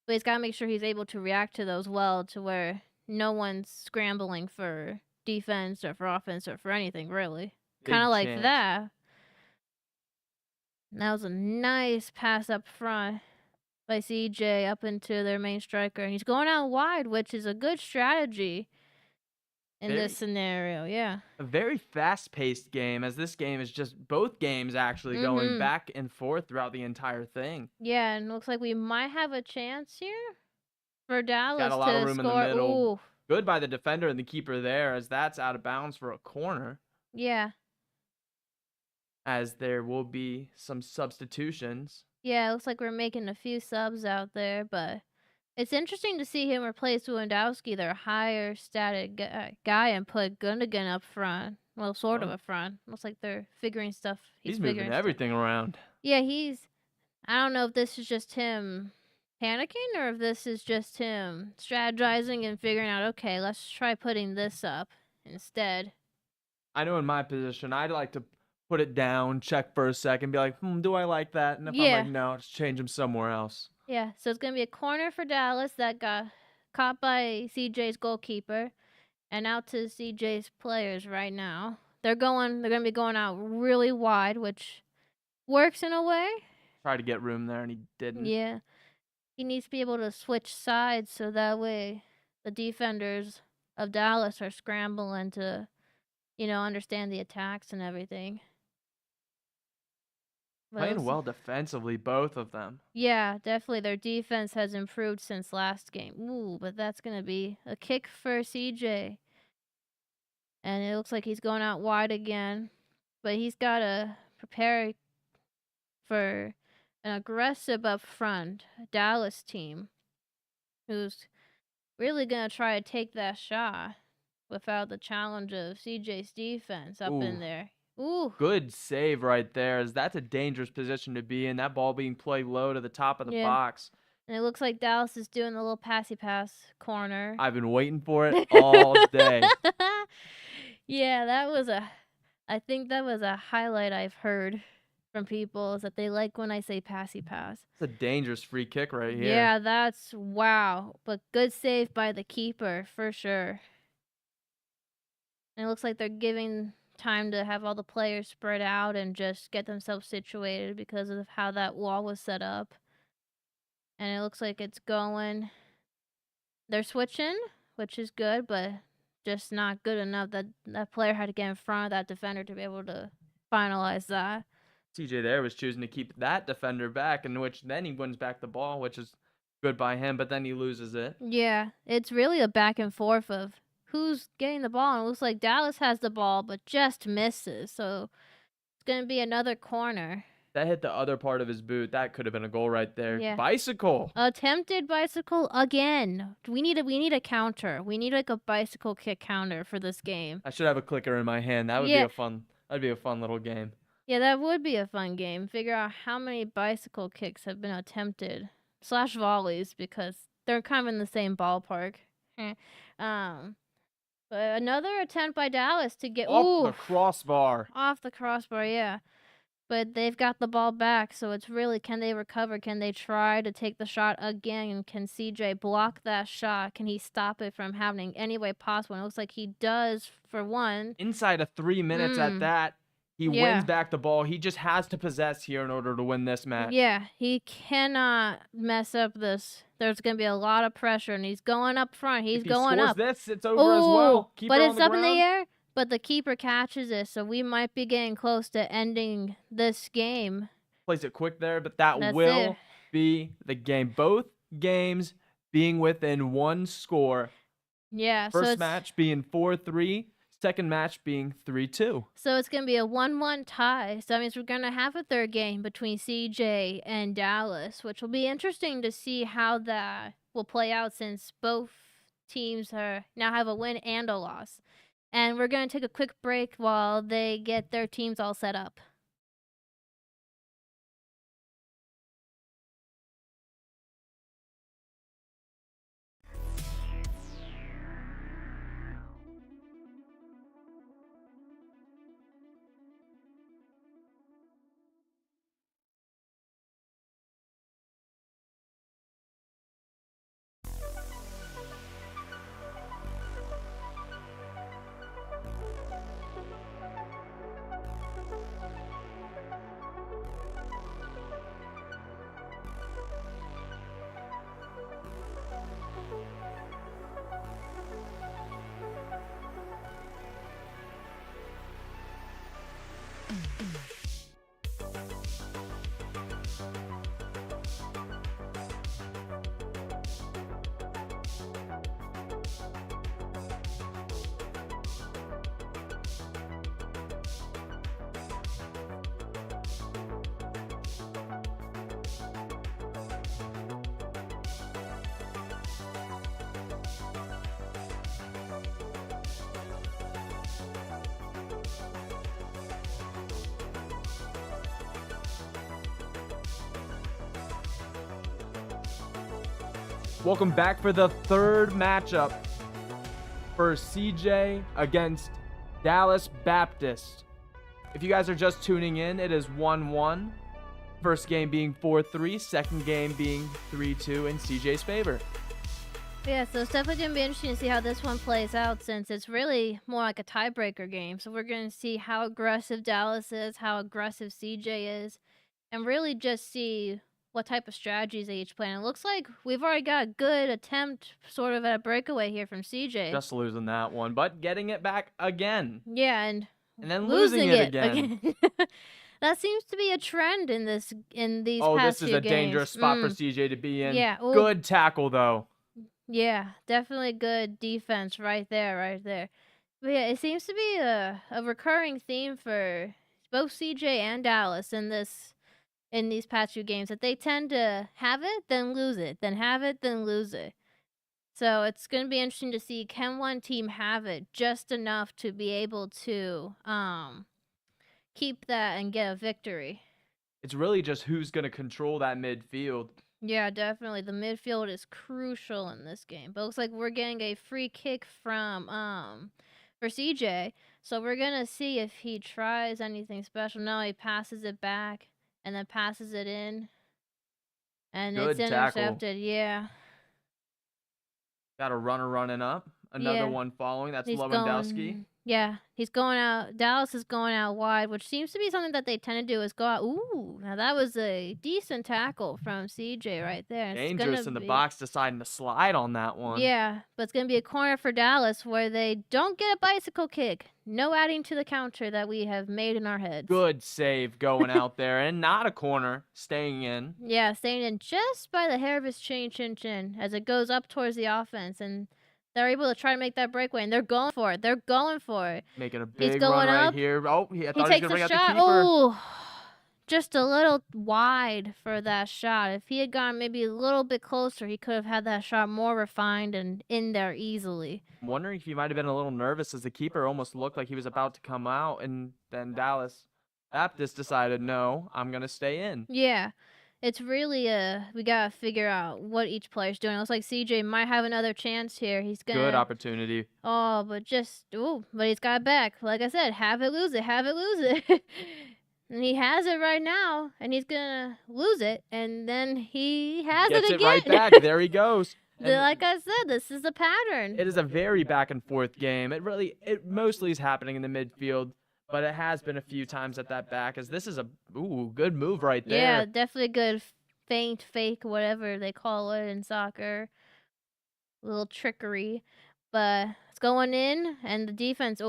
but he's got to make sure he's able to react to those well, to where no one's scrambling for defense or for offense or for anything really. Kind of like that. That was a nice pass up front by CJ up into their main striker. And he's going out wide, which is a good strategy in this scenario. Yeah. A very fast-paced game, as this game is just both games actually going back and forth throughout the entire thing. Yeah, and looks like we might have a chance here for Dallas to score. Got a lot of room in the middle. Ooh. Good by the defender and the keeper there, as that's out of bounds for a corner. Yeah. As there will be some substitutions. Yeah, it looks like we're making a few subs out there, but it's interesting to see him replace Lewandowski, their higher static guy, and put Gundogan up front. Well, sort of up front. Looks like they're figuring stuff. He's moving everything around. Yeah, he's I don't know if this is just him panicking or if this is just him strategizing and figuring out, okay, let's try putting this up instead. I know in my position, I'd like to put it down, check for a second, be like, do I like that? And if I'm like, Yeah. no, just change him somewhere else. Yeah, so it's going to be a corner for Dallas that got caught by CJ's goalkeeper and out to CJ's players right now. They're going to be going out really wide, which works in a way. Tried to get room there and he didn't. Yeah. He needs to be able to switch sides so that way the defenders of Dallas are scrambling to, understand the attacks and everything. Playing well defensively, both of them. Yeah, definitely. Their defense has improved since last game. Ooh, but that's going to be a kick for CJ. And it looks like he's going out wide again. But he's got to prepare for an aggressive up front Dallas team who's really going to try to take that shot without the challenge of CJ's defense up in there. Ooh. Good save right there, as that's a dangerous position to be in. That ball being played low to the top of the box. And it looks like Dallas is doing the little passy pass corner. I've been waiting for it all day. Yeah, I think that was a highlight I've heard from people, is that they like when I say passy pass. It's a dangerous free kick right here. Yeah, that's wow. But good save by the keeper for sure. And it looks like they're giving time to have all the players spread out and just get themselves situated because of how that wall was set up. And it looks like it's going. They're switching, which is good, but just not good enough. That player had to get in front of that defender to be able to finalize that. CJ there was choosing to keep that defender back, in which then he wins back the ball, which is good by him, but then he loses it. Yeah, it's really a back and forth of who's getting the ball. And it looks like Dallas has the ball, but just misses. So it's going to be another corner. That hit the other part of his boot. That could have been a goal right there. Yeah. Bicycle. Attempted bicycle again. We need a counter. We need like a bicycle kick counter for this game. I should have a clicker in my hand. That would be a fun little game. Yeah, that would be a fun game. Figure out how many bicycle kicks have been attempted / volleys, because they're kind of in the same ballpark. But another attempt by Dallas to get off the crossbar. Off the crossbar, yeah. But they've got the ball back, so it's really, can they recover? Can they try to take the shot again? Can CJ block that shot? Can he stop it from happening any way possible? And it looks like he does for one. Inside of 3 minutes at that, he wins back the ball. He just has to possess here in order to win this match. Yeah, he cannot mess up this. There's going to be a lot of pressure, and he's going up front. He's going up. If he scores this, it's over as well. Keeper but it's on the up in the ground. air. But the keeper catches it, so we might be getting close to ending this game. Plays it quick there, but that will be the game. Both games being within one score. Yeah. First match being 4-3. Second match being 3-2. So it's going to be a 1-1 tie. So that means we're going to have a third game between CJ and Dallas, which will be interesting to see how that will play out, since both teams now have a win and a loss. And we're going to take a quick break while they get their teams all set up. Welcome back for the third matchup for CJ against Dallas Baptist. If you guys are just tuning in, it is 1-1. First game being 4-3, second game being 3-2 in CJ's favor. Yeah, so it's definitely going to be interesting to see how this one plays out, since it's really more like a tiebreaker game. So we're going to see how aggressive Dallas is, how aggressive CJ is, and really just see what type of strategies they each play. And it looks like we've already got a good attempt sort of at a breakaway here from CJ. Just losing that one, but getting it back again. Yeah, and then losing it again. That seems to be a trend in these past few games. Oh, this is a dangerous spot for CJ to be in. Yeah. Ooh. Good tackle, though. Yeah, definitely good defense right there. But yeah, it seems to be a recurring theme for both CJ and Dallas in these past few games, that they tend to have it, then lose it, then have it, then lose it. So it's going to be interesting to see, can one team have it just enough to be able to keep that and get a victory. It's really just who's going to control that midfield. Yeah, definitely. The midfield is crucial in this game. But it looks like we're getting a free kick from for CJ. So we're going to see if he tries anything special. No, he passes it back and then passes it in. And Good it's intercepted. tackle. Yeah. Got a runner running up. Another one following. That's Lewandowski. Yeah, he's going out. Dallas is going out wide, which seems to be something that they tend to do, is go out. Ooh, now that was a decent tackle from CJ right there. Dangerous in the box, deciding to slide on that one. Yeah, but it's going to be a corner for Dallas where they don't get a bicycle kick. No adding to the counter that we have made in our heads. Good save going out there, and not a corner, staying in. Yeah, staying in just by the hair of his chin as it goes up towards the offense, and they're able to try to make that breakaway, and they're going for it. Making a big run right here. Oh, I thought he was going to bring out the keeper. Oh, just a little wide for that shot. If he had gone maybe a little bit closer, he could have had that shot more refined and in there easily. I'm wondering if he might have been a little nervous, as the keeper almost looked like he was about to come out, and then Dallas Baptist decided, no, I'm going to stay in. Yeah. It's really we gotta figure out what each player's doing. It looks like CJ might have another chance here. He's gonna good opportunity. Oh, but he's got it back. Like I said, have it, lose it. And he has it right now, and he's gonna lose it, and then he has it again. Gets it right back. There he goes. Like I said, this is a pattern. It is a very back and forth game. It mostly is happening in the midfield. But it has been a few times at that back, as this is a good move right there. Yeah, definitely a good feint, fake, whatever they call it in soccer. A little trickery. But it's going in, and the defense,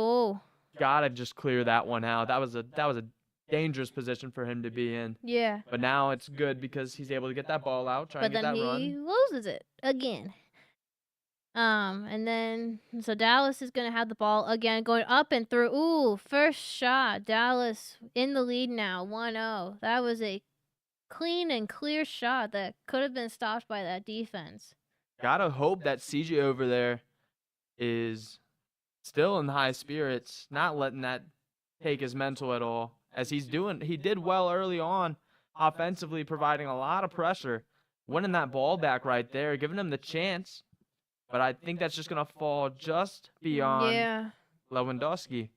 gotta just clear that one out. That was a dangerous position for him to be in. Yeah. But now it's good because he's able to get that ball out, try and get that run. But then he loses it again. And then, so Dallas is going to have the ball again, going up and through. Ooh, first shot. Dallas in the lead now, 1-0. That was a clean and clear shot that could have been stopped by that defense. Gotta hope that CJ over there is still in high spirits, not letting that take his mental at all, as he did well early on, offensively, providing a lot of pressure, winning that ball back right there, giving him the chance. But I think that's just going to fall just beyond Lewandowski.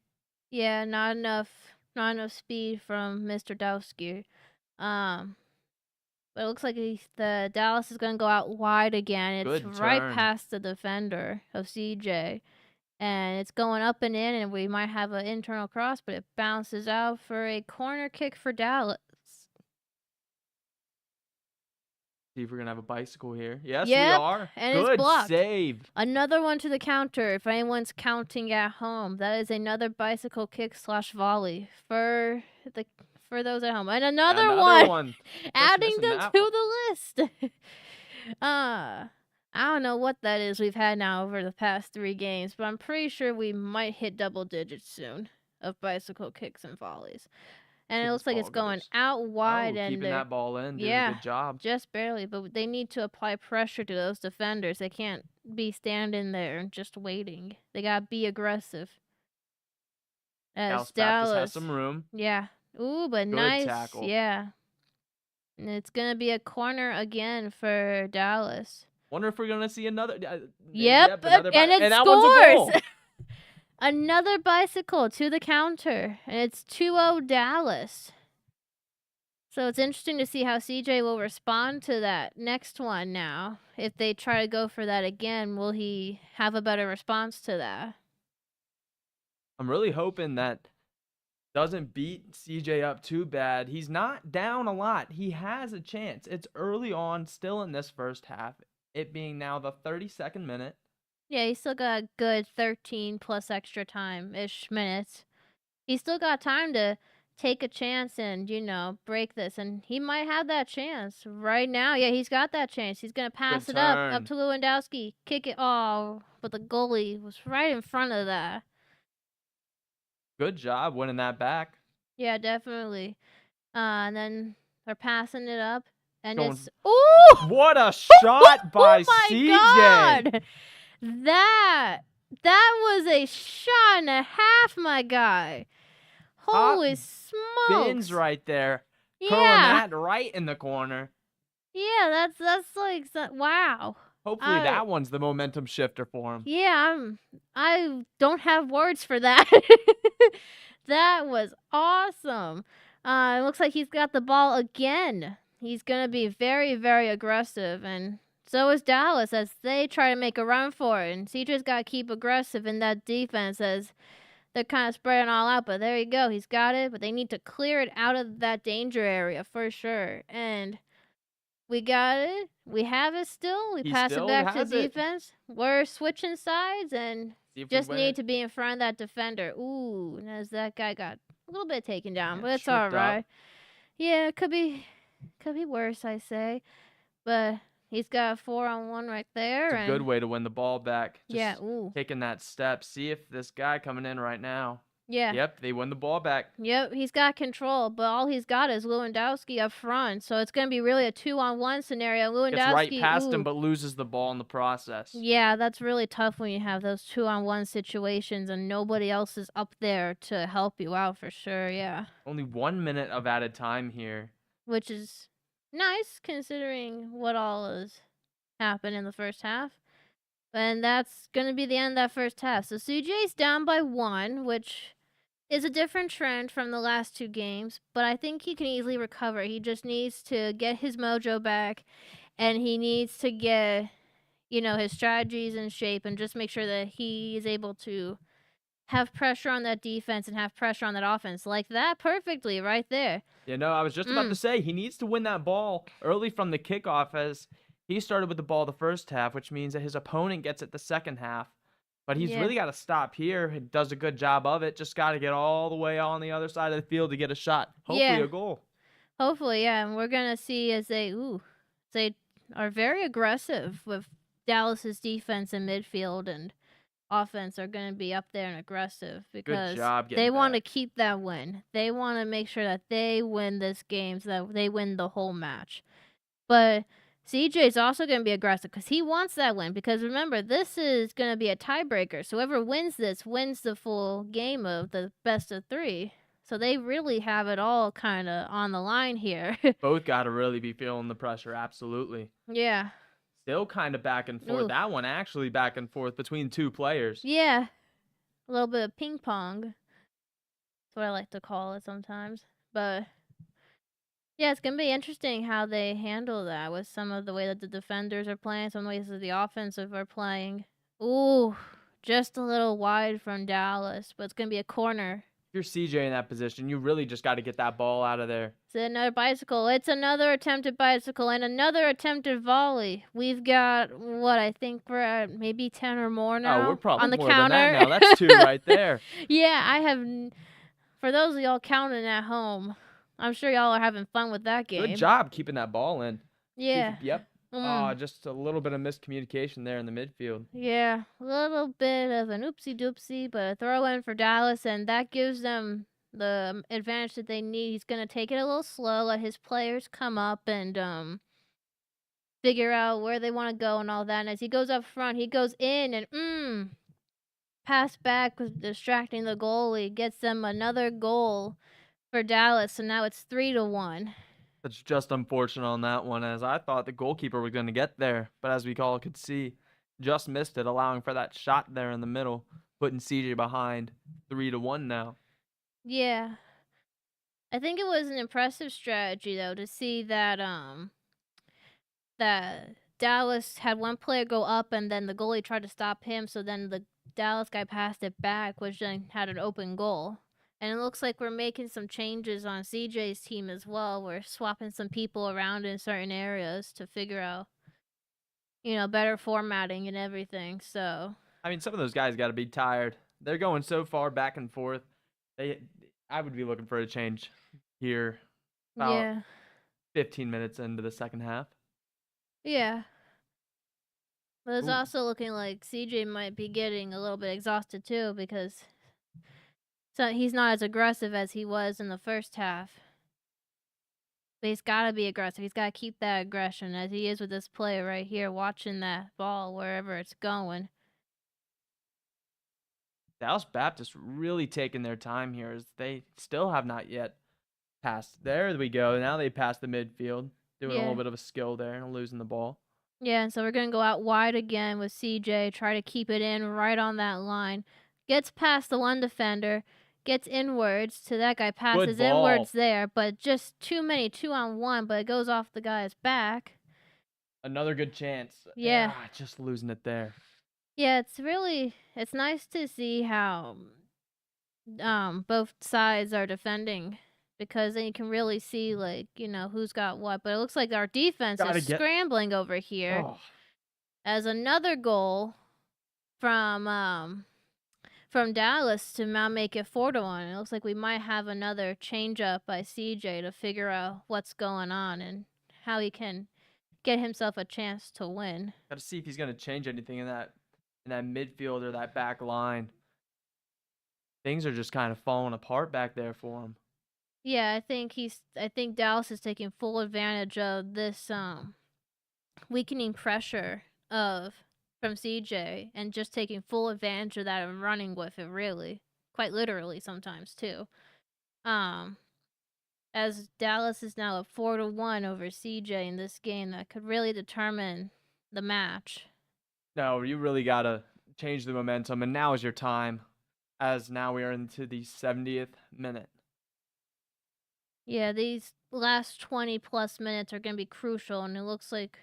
Yeah, not enough speed from Mr. Dowski. But it looks like the Dallas is going to go out wide again. It's right past the defender of CJ. And it's going up and in, and we might have an internal cross, but it bounces out for a corner kick for Dallas. See if we're going to have a bicycle here. Yes, we are. And good it's blocked. Save. Another one to the counter, if anyone's counting at home. That is another bicycle kick / volley for those at home. And another one. Adding them to the list. I don't know what that is we've had now over the past 3 games, but I'm pretty sure we might hit double digits soon of bicycle kicks and volleys. And it looks like it's going out wide. And keeping that ball in, doing a good job. Just barely, but they need to apply pressure to those defenders. They can't be standing there and just waiting. They got to be aggressive. Dallas Baptist has some room. Yeah. Ooh, but good nice. Tackle. Yeah. And it's going to be a corner again for Dallas. Wonder if we're gonna see another. Yep, Another and it and that one's a goal. scores. Another bicycle to the counter, and it's 2-0 Dallas. So it's interesting to see how CJ will respond to that next one now. If they try to go for that again, will he have a better response to that? I'm really hoping that doesn't beat CJ up too bad. He's not down a lot. He has a chance. It's early on, still in this first half, it being now the 32nd minute. Yeah, he's still got a good 13 plus extra time-ish minutes. He's still got time to take a chance and, break this. And he might have that chance right now. Yeah, he's got that chance. He's going to pass it up to Lewandowski. Kick it. Oh, but the goalie was right in front of that. Good job winning that back. Yeah, definitely. And then they're passing it up. And it's... Ooh! What a shot by CJ! God! That was a shot and a half, my guy. Holy smokes! Bins right there. Yeah. Curling that right in the corner. Yeah, that's like wow. Hopefully that one's the momentum shifter for him. Yeah, I don't have words for that. That was awesome. It looks like he's got the ball again. He's gonna be very, very aggressive, and so is Dallas as they try to make a run for it. And CJ's got to keep aggressive in that defense as they're kind of spreading all out. But there you go, he's got it. But they need to clear it out of that danger area for sure. And we got it. We have it still. We pass it back to defense. We're switching sides and just need to be in front of that defender. Ooh, and as that guy got a little bit taken down, but it's all right. Yeah, it could be worse, I say. But he's got a 4-on-1 right there. It's a good way to win the ball back. Just taking that step. See if this guy coming in right now. Yeah. Yep, they win the ball back. Yep, he's got control, but all he's got is Lewandowski up front. So it's going to be really a 2-on-1 scenario. Lewandowski gets right past him, but loses the ball in the process. Yeah, that's really tough when you have those 2-on-1 situations and nobody else is up there to help you out for sure. Yeah. Only 1 minute of added time here, which is nice considering what all has happened in the first half. And that's going to be the end of that first half. So CJ's down by 1, which is a different trend from the last 2 games, but I think he can easily recover. He just needs to get his mojo back, and he needs to get, his strategies in shape and just make sure that he is able to have pressure on that defense and have pressure on that offense like that perfectly right there. I was just about to say he needs to win that ball early from the kickoff as he started with the ball the first half, which means that his opponent gets it the second half. But he's really got to stop here. He does a good job of it. Just got to get all the way on the other side of the field to get a shot. Hopefully a goal. Hopefully, yeah. And we're going to see as they are very aggressive with Dallas's defense and midfield and offense are going to be up there and aggressive because they want to keep that win. They want to make sure that they win this game so that they win the whole match. But CJ's also going to be aggressive because he wants that win. Because remember, this is going to be a tiebreaker. So whoever wins this wins the full game of the best of 3. So they really have it all kind of on the line here. Both got to really be feeling the pressure. Absolutely. Yeah. Still kind of back and forth. That one actually back and forth between 2 players. Yeah. A little bit of ping pong. That's what I like to call it sometimes. But yeah, it's going to be interesting how they handle that with some of the way that the defenders are playing, some ways that the offensive are playing. Ooh, just a little wide from Dallas, but it's going to be a corner. If you're CJ in that position, you really just got to get that ball out of there. It's another bicycle. It's another attempted bicycle and another attempted volley. We've got, I think we're at maybe 10 or more now. Oh, we're probably on the more counter. than that now. That's 2 right there. Yeah, I have. For those of y'all counting at home, I'm sure y'all are having fun with that game. Good job keeping that ball in. Yeah. Yep. Just a little bit of miscommunication there in the midfield. Yeah, a little bit of an oopsie-doopsie, but a throw in for Dallas, and that gives them the advantage that they need. He's going to take it a little slow, let his players come up and figure out where they want to go and all that. And as he goes up front, he goes in and pass back, distracting the goalie, gets them another goal for Dallas. So now it's 3-1. That's just unfortunate on that one, as I thought the goalkeeper was going to get there, but as we all could see, just missed it, allowing for that shot there in the middle, putting CJ behind 3-1 now. Yeah. I think it was an impressive strategy though to see that Dallas had one player go up and then the goalie tried to stop him, so then the Dallas guy passed it back, which then had an open goal. And it looks like we're making some changes on CJ's team as well. We're swapping some people around in certain areas to figure out, better formatting and everything. So, I mean, some of those guys got to be tired. They're going so far back and forth. I would be looking for a change here about yeah. 15 minutes into the second half. Yeah. But it's Ooh, also looking like CJ might be getting a little bit exhausted too because he's not as aggressive as he was in the first half. But he's got to be aggressive. He's got to keep that aggression as he is with this player right here, watching that ball wherever it's going. Dallas Baptist really taking their time here as they still have not yet passed. There we go. Now they passed the midfield, doing a little Yeah. bit of a skill there and losing the ball. Yeah, and so we're going to go out wide again with CJ, try to keep it in right on that line. Gets past the one defender, gets inwards to that guy, passes Good ball. inwards there, but just too many 2-on-1, but it goes off the guy's back. Another good chance. Yeah. Just losing it there. Yeah, it's nice to see how both sides are defending because then you can really see who's got what. But it looks like our defense is scrambling over here as another goal from Dallas to now make it 4-1. It looks like we might have another change up by CJ to figure out what's going on and how he can get himself a chance to win. Got to see if he's going to change anything in that midfield or that back line. Things are just kind of falling apart back there for him. Yeah, I think Dallas is taking full advantage of this weakening pressure from CJ and just taking full advantage of that and running with it, really. Quite literally sometimes too. As Dallas is now at 4-1 over CJ in this game, that could really determine the match. No, you really got to change the momentum, and now is your time, as now we are into the 70th minute. Yeah, these last 20 plus minutes are going to be crucial, and it looks like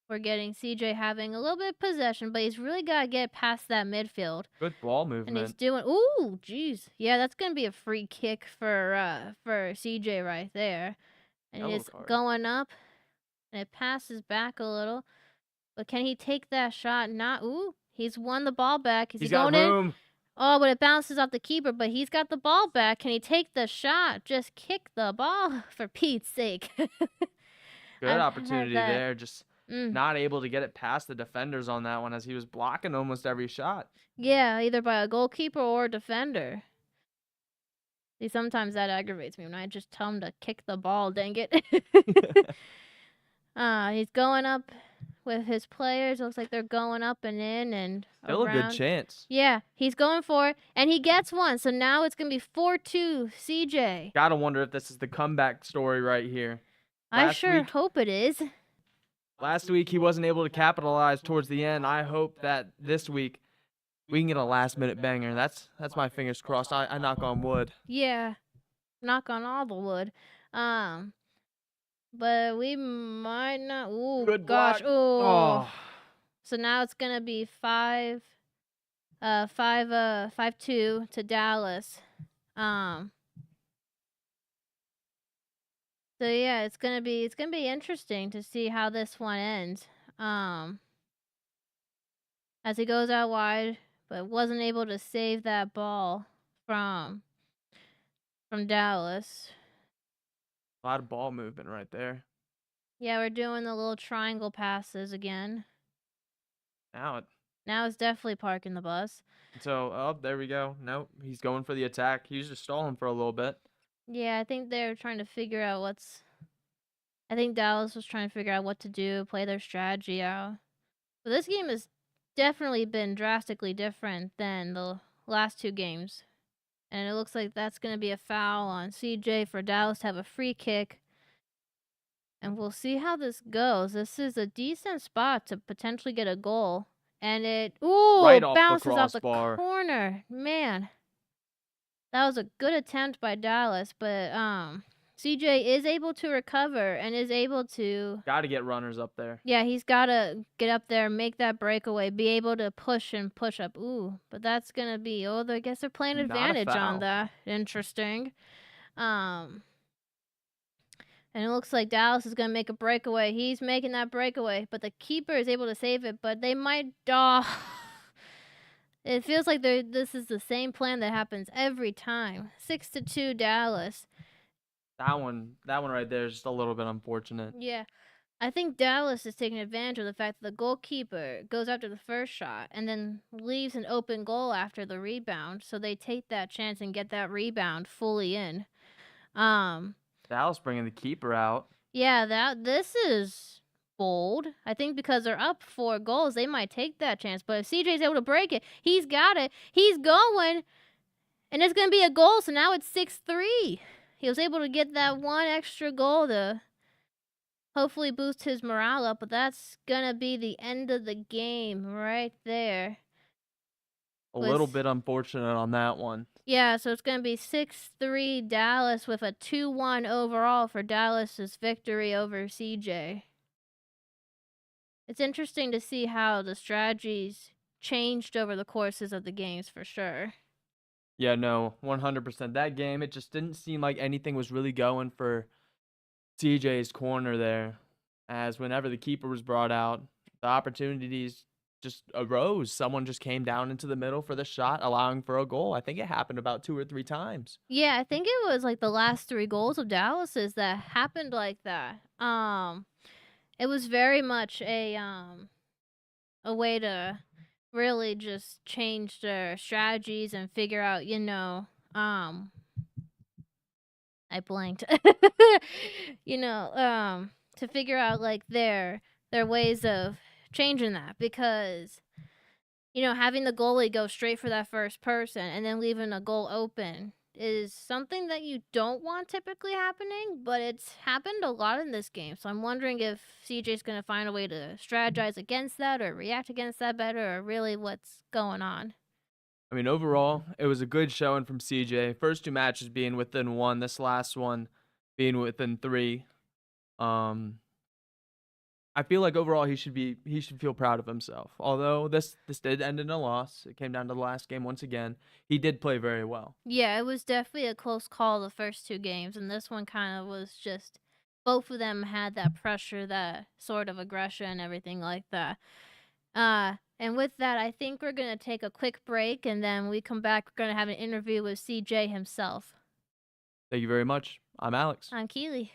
we're getting CJ having a little bit of possession, but he's really got to get past that midfield. Good ball movement. And he's doing, ooh, jeez. Yeah, that's going to be a free kick for CJ right there. And it's going up, and it passes back a little. But can he take that shot? Not, ooh, he's won the ball back. Is he going in? Oh, but it bounces off the keeper, but he's got the ball back. Can he take the shot? Just kick the ball, for Pete's sake. Good opportunity there. Just not able to get it past the defenders on that one as he was blocking almost every shot. Yeah, either by a goalkeeper or a defender. See, sometimes that aggravates me when I just tell him to kick the ball, dang it. He's going up with his players. Looks like they're going up and in and still around. A good chance. Yeah, he's going for it, and he gets one. So now it's going to be 4-2 CJ. Gotta wonder if this is the comeback story right here. I sure hope it is. Last week, he wasn't able to capitalize towards the end. I hope that this week we can get a last-minute banger. That's my fingers crossed. I knock on wood. Yeah, knock on all the wood. But we might not. Ooh, good gosh. Ooh. Oh. So now it's gonna be 5-2 to Dallas. So yeah, it's gonna be interesting to see how this one ends. As he goes out wide, but wasn't able to save that ball from Dallas. A lot of ball movement right there. Yeah, we're doing the little triangle passes again. Now it's definitely parking the bus. So, there we go. Nope, he's going for the attack. He was just stalling for a little bit. Yeah, I think they're trying to figure out I think Dallas was trying to figure out what to do, play their strategy out. But this game has definitely been drastically different than the last two games. And it looks like that's going to be a foul on CJ for Dallas to have a free kick. And we'll see how this goes. This is a decent spot to potentially get a goal. And it, Right ooh, off the bounces off the crossbar. corner. Man, that was a good attempt by Dallas, but CJ is able to recover and is able to, Got to get runners up there. yeah, he's got to get up there, make that breakaway, be able to push and push up. Ooh, but that's going to be, oh, I guess they're playing Not a advantage on foul. that. Interesting. And it looks like Dallas is going to make a breakaway. He's making that breakaway, but the keeper is able to save it, but they might, it feels like this is the same plan that happens every time. 6-2 Dallas. That one right there is just a little bit unfortunate. Yeah. I think Dallas is taking advantage of the fact that the goalkeeper goes after the first shot and then leaves an open goal after the rebound. So they take that chance and get that rebound fully in. Dallas bringing the keeper out. Yeah, this is bold. I think because they're up 4 goals, they might take that chance. But if CJ's able to break it, he's got it. He's going. And it's going to be a goal. So now it's 6-3. He was able to get that one extra goal to hopefully boost his morale up. But that's going to be the end of the game right there. A little bit unfortunate on that one. Yeah, so it's going to be 6-3 Dallas with a 2-1 overall for Dallas's victory over CJ. It's interesting to see how the strategies changed over the courses of the games for sure. Yeah, no, 100%. That game, it just didn't seem like anything was really going for CJ's corner there. As whenever the keeper was brought out, the opportunities just arose. Someone just came down into the middle for the shot, allowing for a goal. I think it happened about 2 or 3 times. Yeah, I think it was like the last 3 goals of Dallas's that happened like that. It was very much a way to really just change their strategies and figure out, I blanked. To figure out like their ways of changing that, because having the goalie go straight for that first person and then leaving a goal open is something that you don't want typically happening, but it's happened a lot in this game. So I'm wondering if CJ's going to find a way to strategize against that or react against that better, or really what's going on. I mean, overall, it was a good showing from CJ. First 2 matches being within 1, this last one being within 3. I feel like overall he should feel proud of himself. Although this did end in a loss, it came down to the last game once again. He did play very well. Yeah, it was definitely a close call the first 2 games, and this one kind of was just both of them had that pressure, that sort of aggression, everything like that. And with that, I think we're going to take a quick break, and then we come back, we're going to have an interview with CJ himself. Thank you very much. I'm Alex. I'm Keely.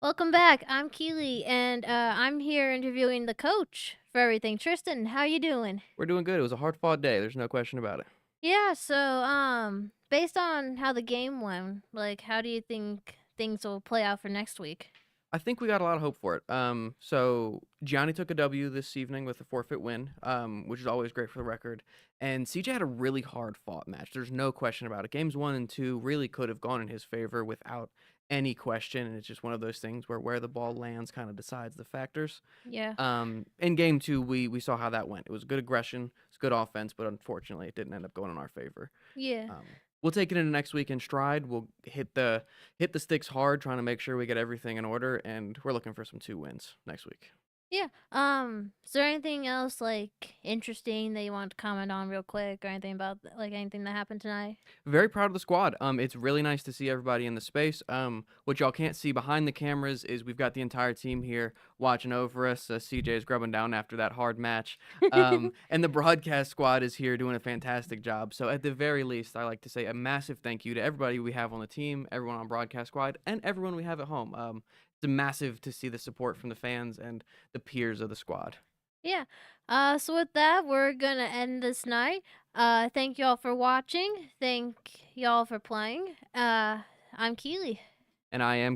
Welcome back. I'm Keely, and I'm here interviewing the coach for everything. Tristan, how you doing? We're doing good. It was a hard-fought day. There's no question about it. Yeah, so based on how the game went, like how do you think things will play out for next week? I think we got a lot of hope for it. So Gianni took a W this evening with a forfeit win, which is always great for the record. And CJ had a really hard-fought match. There's no question about it. Games 1 and 2 really could have gone in his favor without any question, and it's just one of those things where the ball lands kind of decides the factors. Yeah. In game 2, we saw how that went. It was good aggression, it's good offense, but unfortunately, it didn't end up going in our favor. Yeah. We'll take it into next week in stride. We'll hit the sticks hard, trying to make sure we get everything in order, and we're looking for some 2 wins next week. Yeah. Is there anything else like interesting that you want to comment on real quick or anything about like anything that happened tonight? Very proud of the squad. It's really nice to see everybody in the space. What y'all can't see behind the cameras is we've got the entire team here watching over us. CJ is grubbing down after that hard match, and the broadcast squad is here doing a fantastic job. So at the very least, I like to say a massive thank you to everybody we have on the team, everyone on broadcast squad, and everyone we have at home. It's massive to see the support from the fans and the peers of the squad. Yeah. So with that, we're gonna end this night. Thank y'all for watching. Thank y'all for playing. I'm Keely. And I am